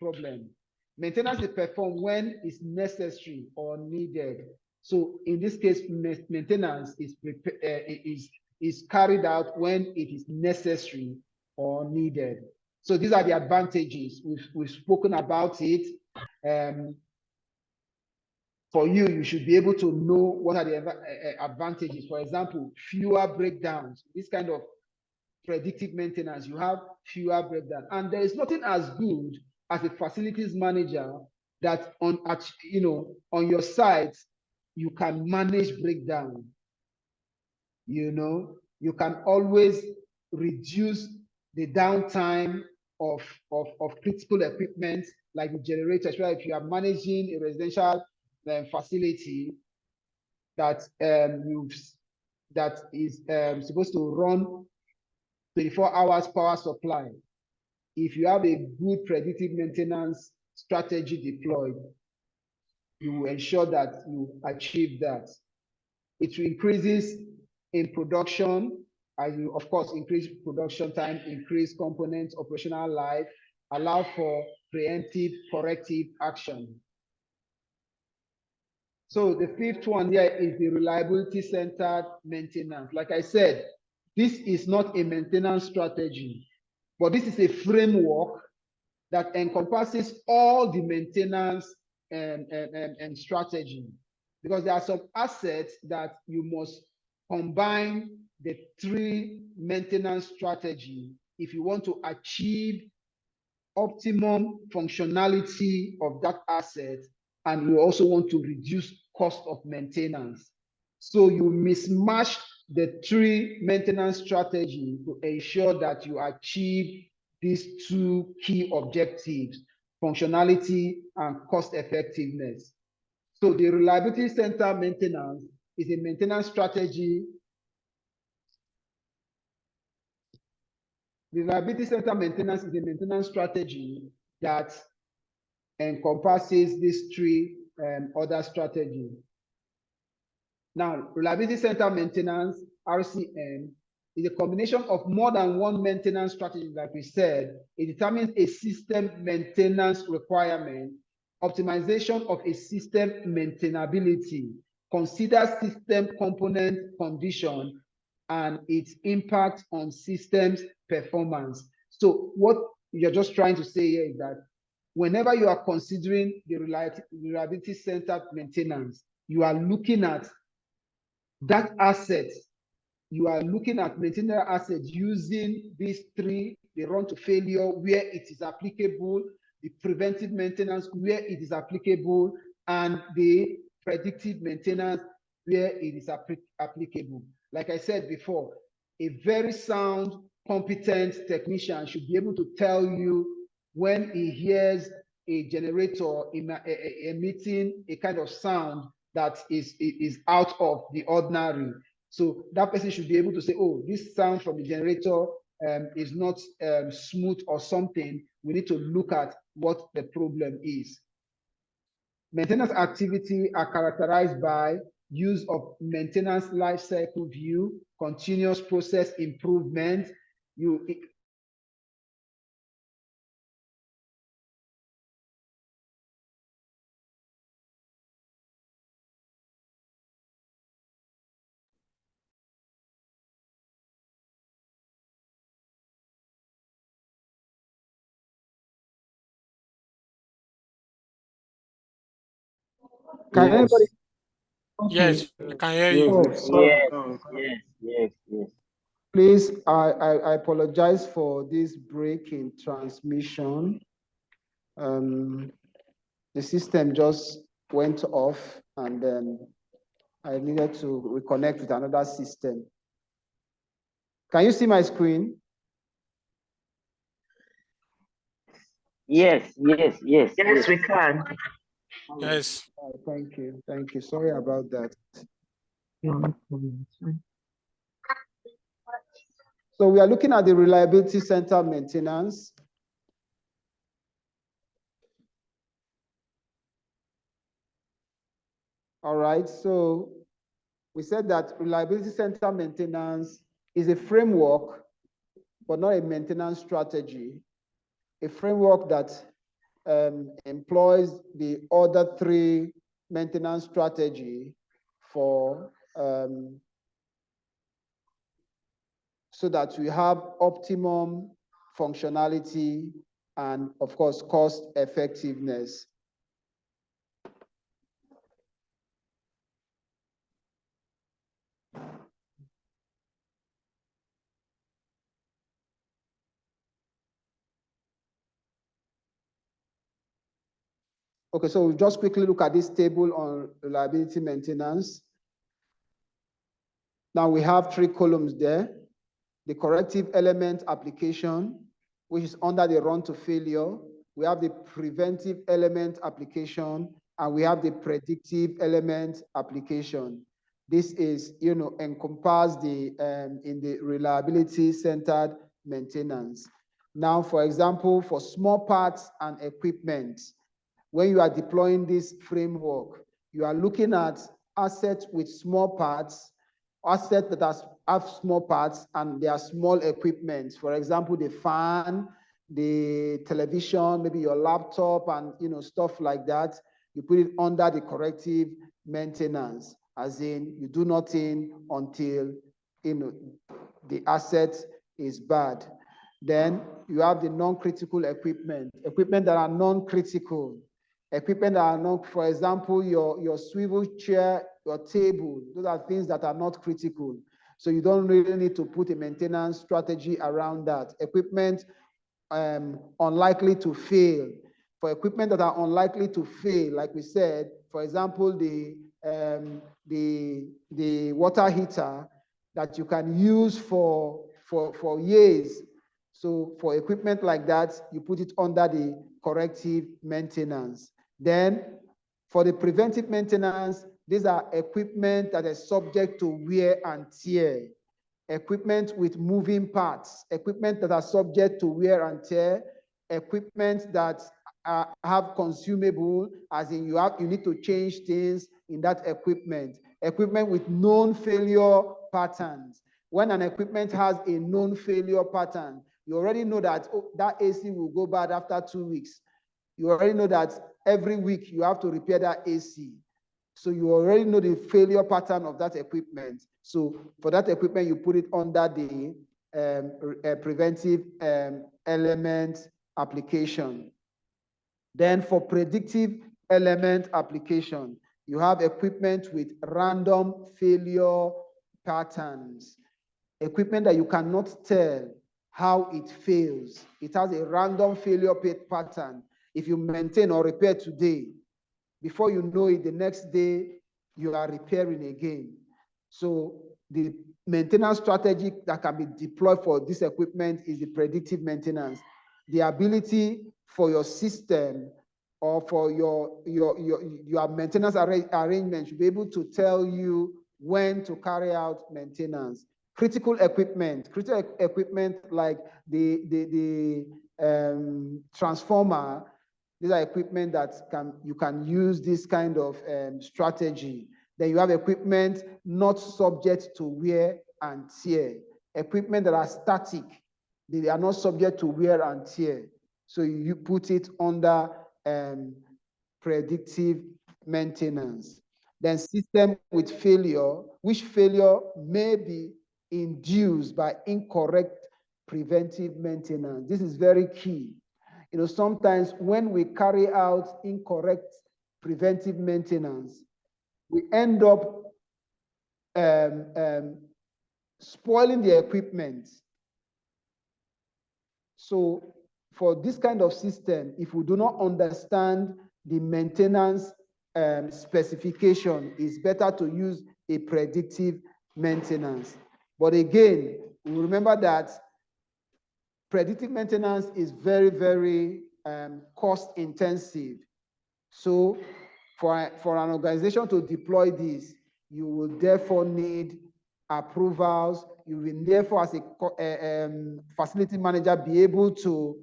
problem. Maintenance is performed when it's necessary or needed. So in this case, maintenance is carried out when it is necessary or needed. So these are the advantages. We've spoken about it. For you, you should be able to know what are the advantages. For example, fewer breakdowns. This kind of predictive maintenance, you have fewer breakdowns. And there is nothing as good as a facilities manager that on your site, you can manage breakdown. You know, you can always reduce the downtime of critical equipment like the generator, especially if you are managing a residential facility that is supposed to run 24 hours power supply. If you have a good predictive maintenance strategy deployed, you will ensure that you achieve that. It increases in production, and you of course increase production time, increase component operational life, allow for preemptive corrective action. So the fifth one here is the reliability-centered maintenance. Like I said, this is not a maintenance strategy, but this is a framework that encompasses all the maintenance and strategy. Because there are some assets that you must combine the 3 maintenance strategy if you want to achieve optimum functionality of that asset, and you also want to reduce cost of maintenance. So you mismatch the three maintenance strategies to ensure that you achieve these two key objectives, functionality and cost effectiveness. So the reliability center maintenance is a maintenance strategy. The reliability center maintenance is a maintenance strategy that encompasses these three other strategies. Now, reliability center maintenance, RCM, is a combination of more than one maintenance strategy, like we said. It determines a system maintenance requirement, optimization of a system maintainability, considers system component condition, and its impact on systems performance. So what you're just trying to say here is that whenever you are considering the reliability center maintenance, you are looking at that asset. You are looking at maintaining that asset using these three: the run to failure where it is applicable, the preventive maintenance where it is applicable, and the predictive maintenance where it is applicable. Like I said before, a very sound, competent technician should be able to tell you when he hears a generator emitting a kind of sound that is out of the ordinary. So that person should be able to say, oh, this sound from the generator is not smooth or something. We need to look at what the problem is. Maintenance activity are characterized by use of maintenance life cycle view, continuous process improvement. Can anybody? Yes, I can hear you. Yes. Please, I apologize for this break in transmission. The system just went off and then I needed to reconnect with another system. Can you see my screen? Yes, we can. Yes. Thank you. Sorry about that. So we are looking at the reliability center maintenance. All right, so we said that reliability center maintenance is a framework, but not a maintenance strategy. A framework that employs the other three maintenance strategy for so that we have optimum functionality and, of course, cost effectiveness. Okay, so we'll just quickly look at this table on reliability maintenance. Now we have three columns there. The corrective element application, which is under the run to failure. We have the preventive element application, and we have the predictive element application. This is, encompassed in the reliability centered maintenance. Now, for example, for small parts and equipment, when you are deploying this framework, you are looking at assets with small parts, assets that have small parts and they are small equipment. For example, the fan, the television, maybe your laptop and stuff like that. You put it under the corrective maintenance, as in you do nothing until the asset is bad. Then you have the non-critical equipment that are non-critical. Equipment that are not, for example, your swivel chair, your table, those are things that are not critical. So you don't really need to put a maintenance strategy around that. Equipment unlikely to fail. For equipment that are unlikely to fail, like we said, for example, the the water heater that you can use for years. So for equipment like that, you put it under the corrective maintenance. Then for the preventive maintenance, these are equipment that is subject to wear and tear, equipment with moving parts, equipment that are subject to wear and tear, equipment that have consumable, as in you need to change things in that equipment, equipment with known failure patterns. When an equipment has a known failure pattern, you already know that that AC will go bad after 2 weeks. You already know that every week you have to repair that AC. So you already know the failure pattern of that equipment. So for that equipment, you put it under the preventive element application. Then for predictive element application, you have equipment with random failure patterns, equipment that you cannot tell how it fails. It has a random failure pattern. If you maintain or repair today, before you know it, the next day you are repairing again. So the maintenance strategy that can be deployed for this equipment is the predictive maintenance. The ability for your system or for your maintenance arrangement should be able to tell you when to carry out maintenance. Critical equipment like the transformer. These are equipment that you can use this kind of strategy. Then you have equipment not subject to wear and tear. Equipment that are static, they are not subject to wear and tear. So you put it under predictive maintenance. Then system with failure, which failure may be induced by incorrect preventive maintenance. This is very key. You know, sometimes when we carry out incorrect preventive maintenance, we end up spoiling the equipment. So for this kind of system, if we do not understand the maintenance specification, it's better to use a predictive maintenance. But again, remember that predictive maintenance is very, very cost intensive. So for an organization to deploy this, you will therefore need approvals. You will therefore, as a facility manager, be able to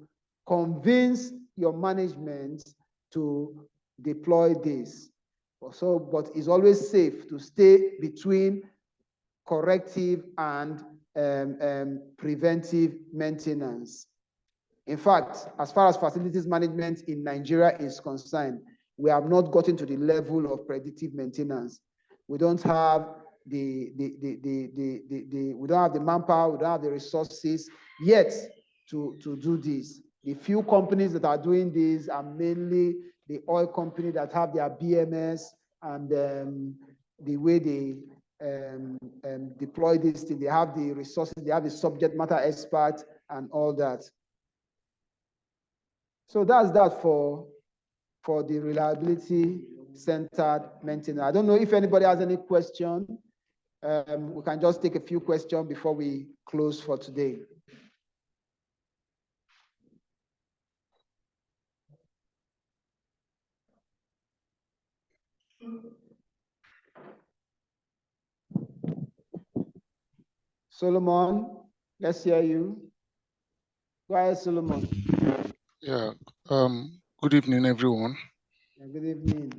convince your management to deploy this. So, but it's always safe to stay between corrective and preventive maintenance. In fact, as far as facilities management in Nigeria is concerned, we have not gotten to the level of predictive maintenance. We don't have we don't have the manpower, we don't have the resources yet to do this. The few companies that are doing this are mainly the oil company that have their BMS and the way they deploy this thing. They have the resources, they have the subject matter expert and all that. So that's that for the reliability centered maintenance. I don't know if anybody has any question. We can just take a few questions before we close for today. Solomon, let's hear you. Go ahead, Solomon. Yeah. Good evening, everyone. Yeah, good evening.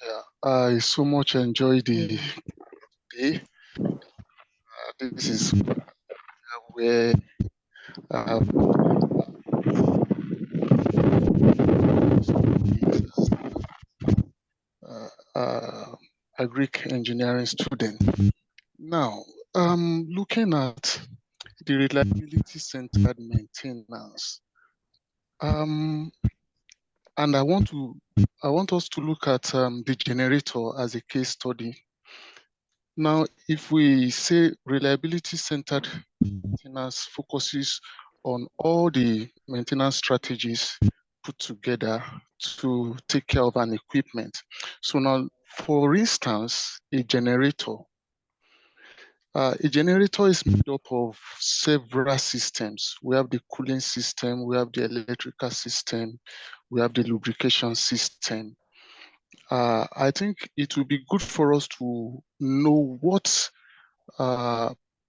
Yeah, I so much enjoy the day. This is where a Greek engineering student. Now, looking at the reliability centered maintenance, and I want us to look at the generator as a case study. Now, if we say reliability centered maintenance focuses on all the maintenance strategies put together to take care of an equipment. So now For instance, a generator. A generator is made up of several systems. We have the cooling system, we have the electrical system, we have the lubrication system. I think it will be good for us to know what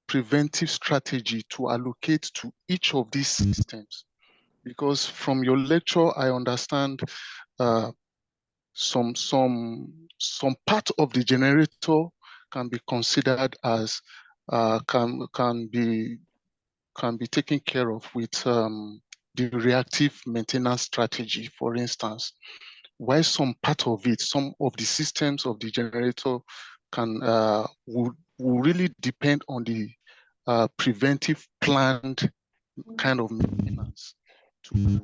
preventive strategy to allocate to each of these systems. Because from your lecture, I understand some part of the generator can be considered as can be taken care of with the reactive maintenance strategy, for instance. While some part of it, some of the systems of the generator can will really depend on the preventive planned kind of maintenance to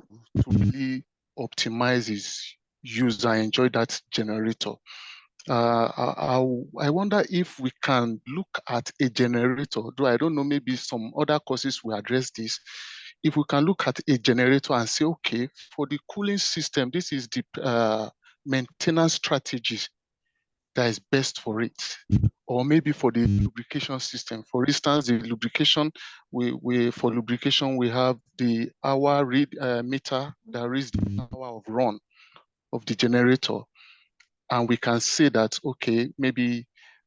really optimize its use and enjoy that generator. I wonder if we can look at a generator, though I don't know, maybe some other courses will address this. If we can look at a generator and say, okay, for the cooling system, this is the maintenance strategy that is best for it. Or maybe for the lubrication system. For instance, the lubrication, for lubrication, we have the hour read meter that reads the hour of run of the generator. And we can say that, okay, maybe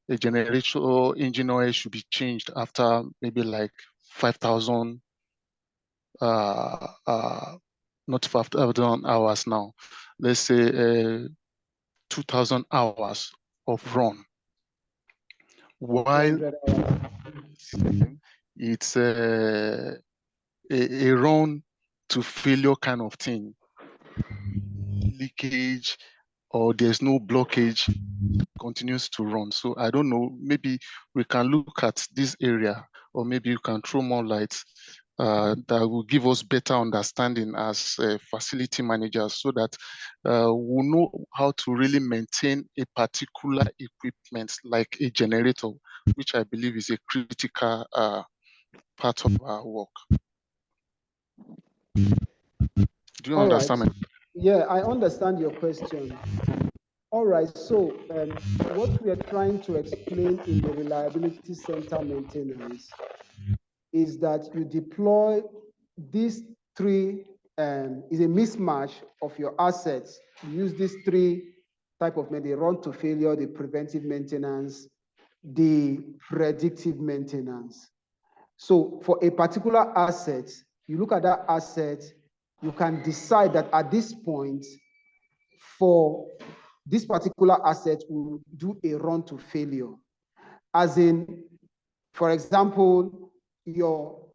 a generator engine oil should be changed after maybe like 5,000, not 5,000 hours now. Let's say 2,000 hours of run. While it's a run to failure kind of thing, leakage, or there's no blockage, continues to run. So I don't know, maybe we can look at this area, or maybe you can throw more light that will give us better understanding as facility managers, so that we'll know how to really maintain a particular equipment like a generator, which I believe is a critical part of our work. Do you understand me? Yeah, I understand your question. All right, so what we are trying to explain in the reliability center maintenance is that you deploy these three, is a mismatch of your assets. You use these three type of the run to failure, the preventive maintenance, the predictive maintenance. So for a particular asset, you look at that asset, you can decide that at this point, for this particular asset, we'll do a run to failure. As in, for example,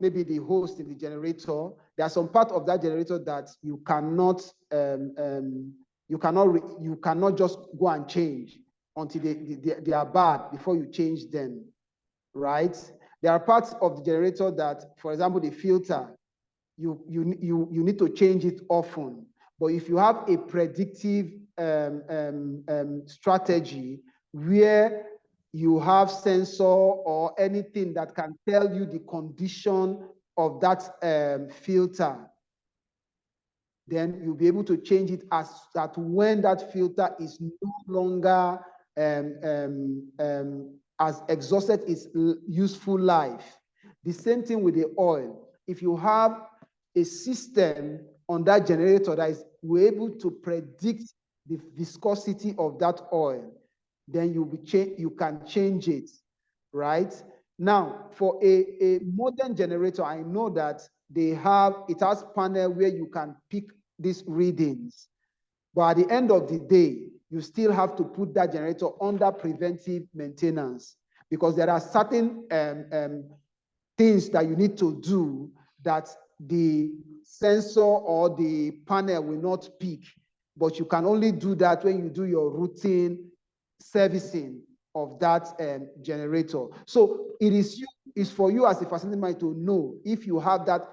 maybe the host in the generator, there are some part of that generator that you cannot just go and change until they are bad before you change them, right? There are parts of the generator that, for example, the filter, you need to change it often. But if you have a predictive strategy where you have sensor or anything that can tell you the condition of that filter, then you'll be able to change it as that when that filter is no longer as exhausted its useful life. The same thing with the oil. If you have a system on that generator that is able to predict the viscosity of that oil, then you can change it, right? Now, for a modern generator, I know that it has panel where you can pick these readings. But at the end of the day, you still have to put that generator under preventive maintenance, because there are certain things that you need to do that the sensor or the panel will not pick. But you can only do that when you do your routine servicing of that generator. So it is for you as a facility manager to know if you have that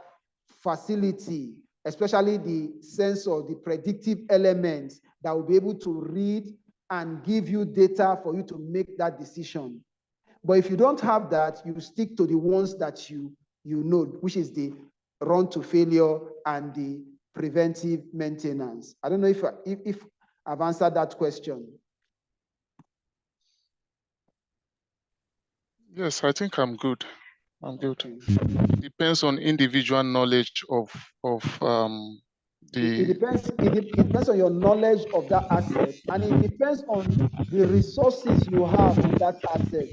facility, especially the sensor, the predictive elements that will be able to read and give you data for you to make that decision. But if you don't have that, you stick to the ones that you know, which is the run to failure and the preventive maintenance. I don't know if I've answered that question. Yes, I think I'm good. I'm good. Okay. Depends on individual knowledge of It the. depends. It depends on your knowledge of that asset, and it depends on the resources you have on that asset.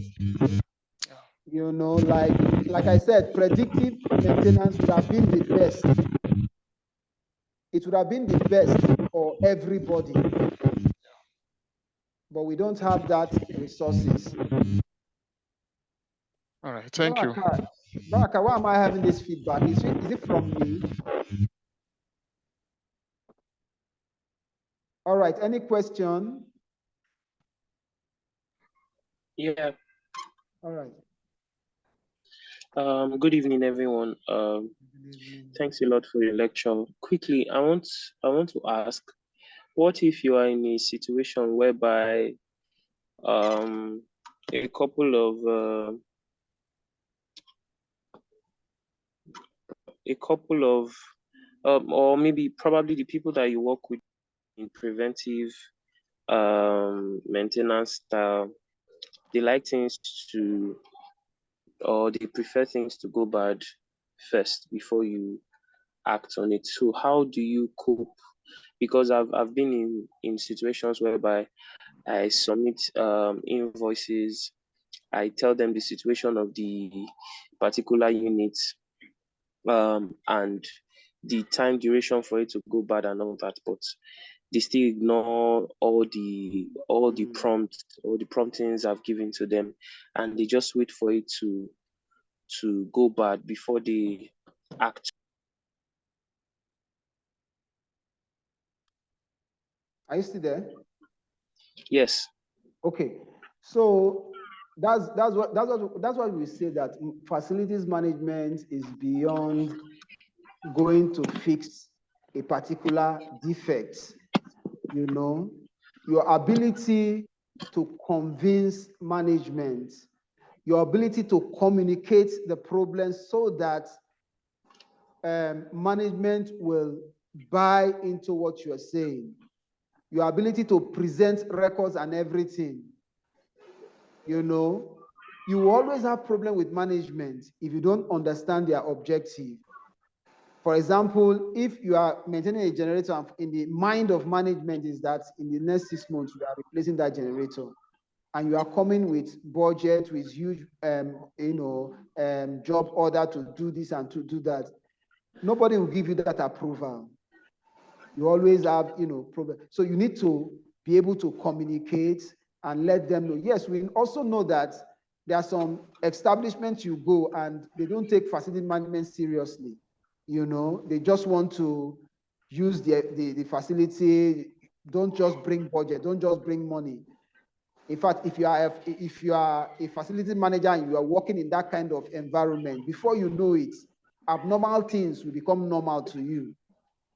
You know, like I said, predictive maintenance would have been the best. It would have been the best for everybody, but we don't have that resources. All right, thank you. Baraka, why am I having this feedback? Is it from me? All right, any question? Yeah. All right. Good evening, everyone. Thanks a lot for your lecture. Quickly, I want to ask, what if you are in a situation whereby a couple of or maybe probably the people that you work with in preventive maintenance style, they like things to, or they prefer things to go bad first before you act on it. So how do you cope? Because I've been in situations whereby I submit invoices, I tell them the situation of the particular unit, and the time duration for it to go bad and all that, but they still ignore all the promptings I've given to them, and they just wait for it to go bad before they act. Are you still there? Yes. Okay. So that's what we say, that facilities management is beyond going to fix a particular defect. You know, your ability to convince management, your ability to communicate the problems so that management will buy into what you're saying, your ability to present records and everything. You know, you always have problem with management if you don't understand their objective. For example, if you are maintaining a generator and in the mind of management is that in the next 6 months you are replacing that generator, and you are coming with budget, with huge job order to do this and to do that, nobody will give you that approval. You always have problem. So you need to be able to communicate and let them know. Yes, we also know that there are some establishments you go and they don't take facility management seriously. You know, they just want to use the facility. Don't just bring budget, don't just bring money. In fact, if you are a facility manager and you are working in that kind of environment, before you know it, abnormal things will become normal to you.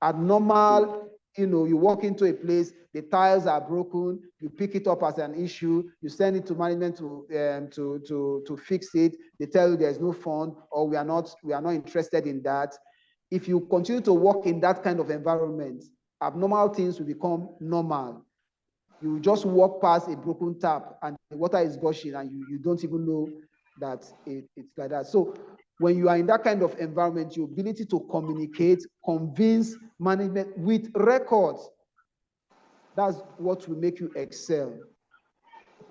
Abnormal, you walk into a place, the tiles are broken, you pick it up as an issue, you send it to management to fix it. They tell you there's no fund, or we are not interested in that. If you continue to work in that kind of environment, abnormal things will become normal. You just walk past a broken tap and the water is gushing and you don't even know that it's like that. So when you are in that kind of environment, your ability to communicate, convince management with records, that's what will make you excel.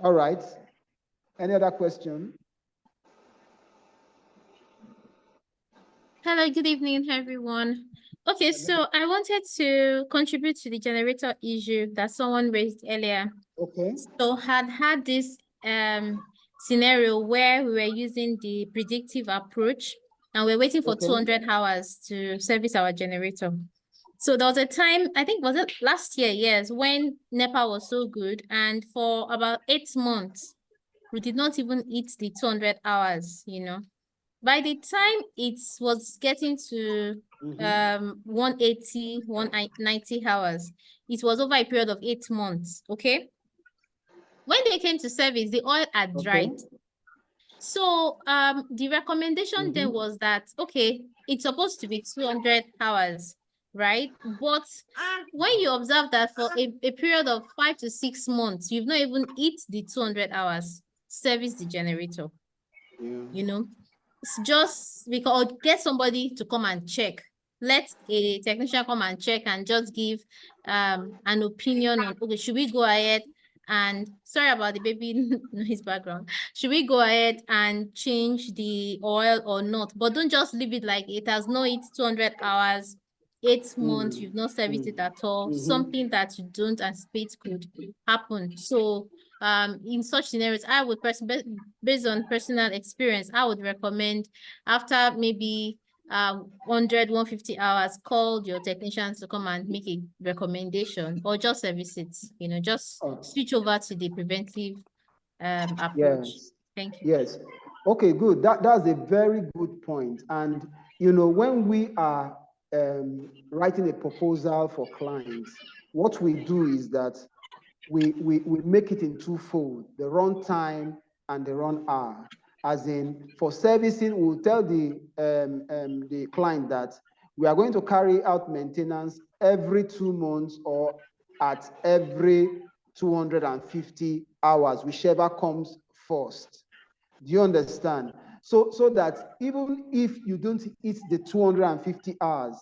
All right. Any other question? Hello, good evening, everyone. Okay, so I wanted to contribute to the generator issue that someone raised earlier. Okay. So had this scenario where we were using the predictive approach and we're waiting for 200 hours to service our generator. So there was a time, I think, was it last year? Yes, when NEPA was so good, and for about 8 months, we did not even hit the 200 hours, By the time it was getting to 180, 190 hours, it was over a period of 8 months, okay? When they came to service, the oil had dried. So the recommendation then was that, okay, it's supposed to be 200 hours, right? But when you observe that for a period of 5 to 6 months, you've not even hit the 200 hours, service the generator. You know, it's just because get somebody to come and check. Let a technician come and check and just give an opinion on, okay, should we go ahead and, sorry about the baby noise background, should we go ahead and change the oil or not? But don't just leave it like it has no, it's 200 hours, 8 months, you've not serviced it at all, something that you don't anticipate could happen. So in such scenarios, I would based on personal experience, I would recommend after maybe 100, 150 hours, call your technicians to come and make a recommendation or just service it, you know, just switch over to the preventive approach. Yes. Thank you. Yes. Okay, good. That's a very good point. And, you know, when we are writing a proposal for clients, what we do is that we make it in twofold, the run time and the run hour. As in, for servicing, we'll tell the client that we are going to carry out maintenance every 2 months or at every 250 hours, whichever comes first. Do you understand? So that even if you don't hit the 250 hours,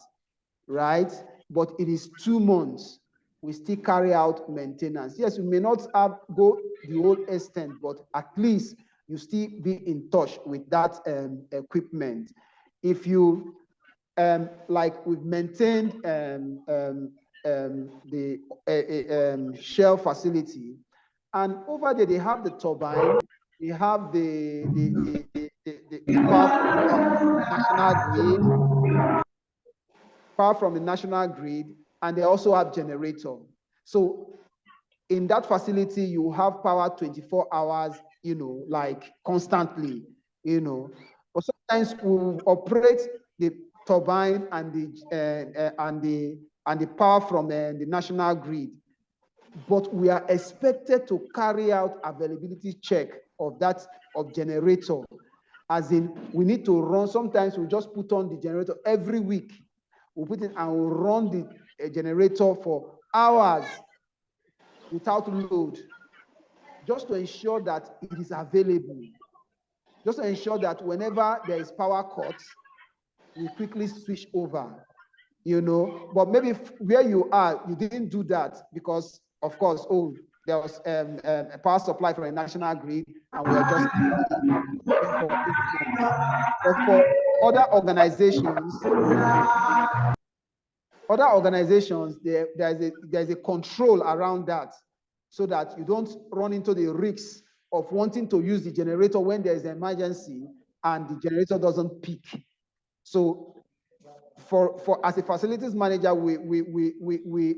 right, but it is 2 months, we still carry out maintenance. Yes, we may not go the whole extent, but at least you still be in touch with that equipment. If you like we've maintained the Shell facility, and over there they have the turbine, they have the power from the national grid, and they also have generator. So in that facility, you have power 24 hours, you know, like constantly, you know. But sometimes we operate the turbine and the power from the national grid, but we are expected to carry out availability check of generator. As in, we need to run. Sometimes we just put on the generator every week. We put it and we run the generator for hours without load, just to ensure that it is available, just to ensure that whenever there is power cuts, we quickly switch over, you know. But maybe where you are, you didn't do that because, of course, there was a power supply from a national grid, and we are just but for other organizations, there's a control around that, so that you don't run into the risks of wanting to use the generator when there's an emergency and the generator doesn't peak. So for as a facilities manager, we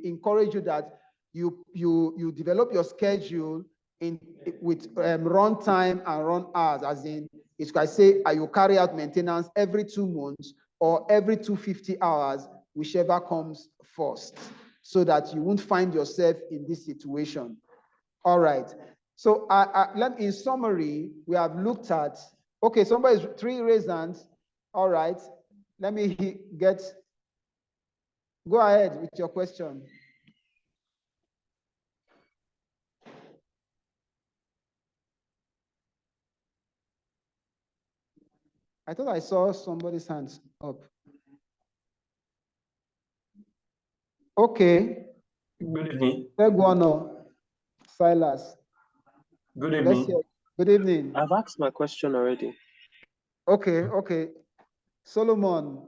encourage you that you develop your schedule with run time and run hours, as in, if I say you carry out maintenance every 2 months or every 250 hours, whichever comes first, so that you won't find yourself in this situation. All right. So in summary, we have looked at, okay, somebody's 3 raised hands. All right. Let me go ahead with your question. I thought I saw somebody's hands up. Okay. Good evening. Silas. Good evening. Good evening. I've asked my question already. Okay. Solomon.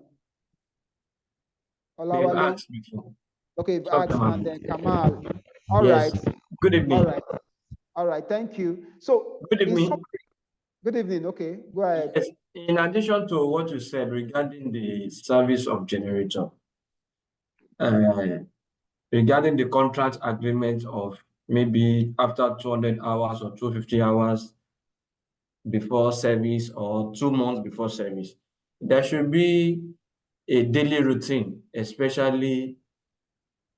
We've asked before. Okay, you've asked, and then Kamal. All yes. right. Good evening. All right. Thank you. So good evening. Good evening. Okay, go ahead. Yes. In addition to what you said regarding the service of generator, regarding the contract agreement of maybe after 200 hours or 250 hours before service or 2 months before service, there should be a daily routine, especially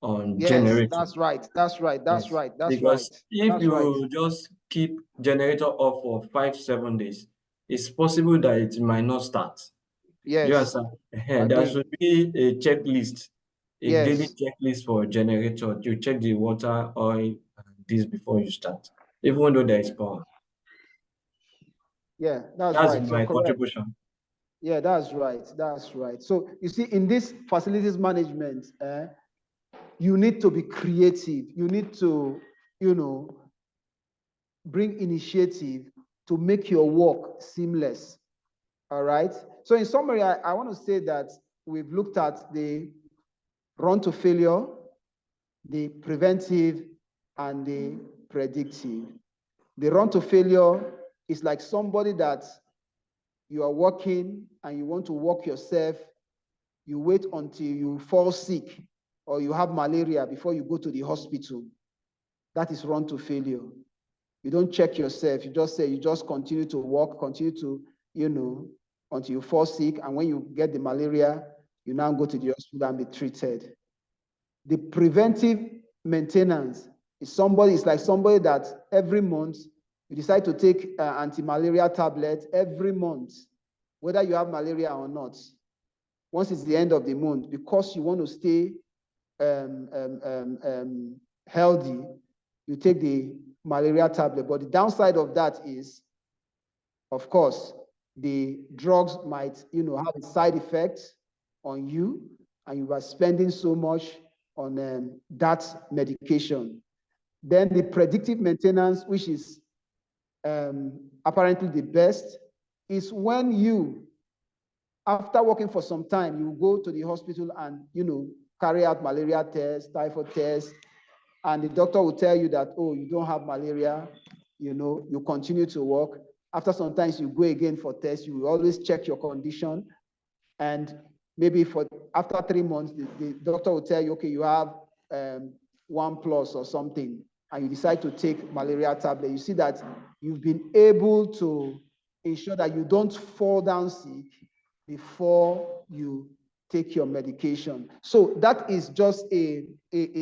on generator. That's right. Because if you just keep generator off for 5-7 days, it's possible that it might not start. Yes. There should be a checklist, daily checklist for generator to check the water, oil, and this before you start, even though there is power. Yeah, that's That's right. my You're correct. contribution. Yeah, that's right. That's right. So you see, in this facilities management, you need to be creative. You need to, bring initiative to make your work seamless. All right. So in summary, I want to say that we've looked at the run to failure, the preventive, and the predictive. The run to failure is like somebody that you are working and you want to work yourself. You wait until you fall sick or you have malaria before you go to the hospital. That is run to failure. You don't check yourself. You just say, you just continue to work, continue to, until you fall sick. And when you get the malaria, you now go to the hospital and be treated. The preventive maintenance is like somebody that every month you decide to take anti-malaria tablet every month, whether you have malaria or not. Once it's the end of the month, because you want to stay healthy, you take the malaria tablet. But the downside of that is, of course, the drugs might, have a side effect on you, and you are spending so much on that medication. Then the predictive maintenance, which is apparently the best, is when you, after working for some time, you go to the hospital and, carry out malaria tests, typhoid tests, and the doctor will tell you that, oh, you don't have malaria, you continue to work. After sometimes you go again for tests, you will always check your condition. And maybe after 3 months, the doctor will tell you, okay, you have 1+ or something, and you decide to take malaria tablet. You see that you've been able to ensure that you don't fall down sick before you take your medication. So that is just a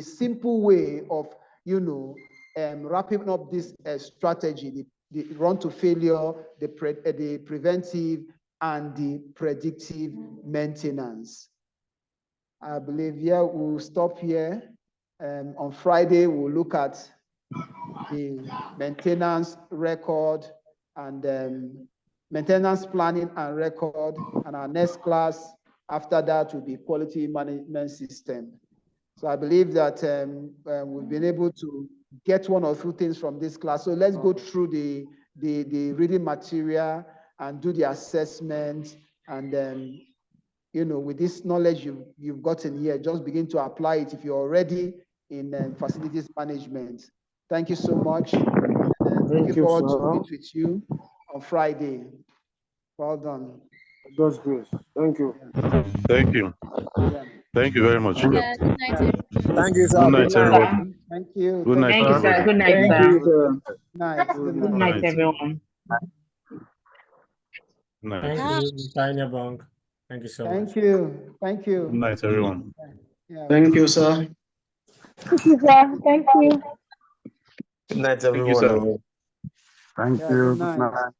simple way of, wrapping up this strategy, the run to failure, the preventive, and the predictive maintenance. I believe, we'll stop here. On Friday, we'll look at the maintenance record and maintenance planning and record. And our next class after that will be quality management system. So I believe that we've been able to get 1 or 2 things from this class. So let's go through the reading material and do the assessment. And then, with this knowledge you've gotten here, just begin to apply it if you're already in facilities management. Thank you so much. Looking forward to meet with you on Friday. Well done. God's grace. Thank you. Thank you. Yeah. Thank you very much. Good night, everyone. Thank you, sir. Good night, everyone. Thank you. Good night, Thank you, sir. Good night, Thank sir. you, sir. Good night. Good night, everyone. Good night. Thank you, Mr. Bank. Thank you so much. Thank you. Thank you. Good night, everyone. Yeah. Thank you, sir. Thank you, sir. Thank you. Good night, Thank you, sir. everyone. Yeah, good night.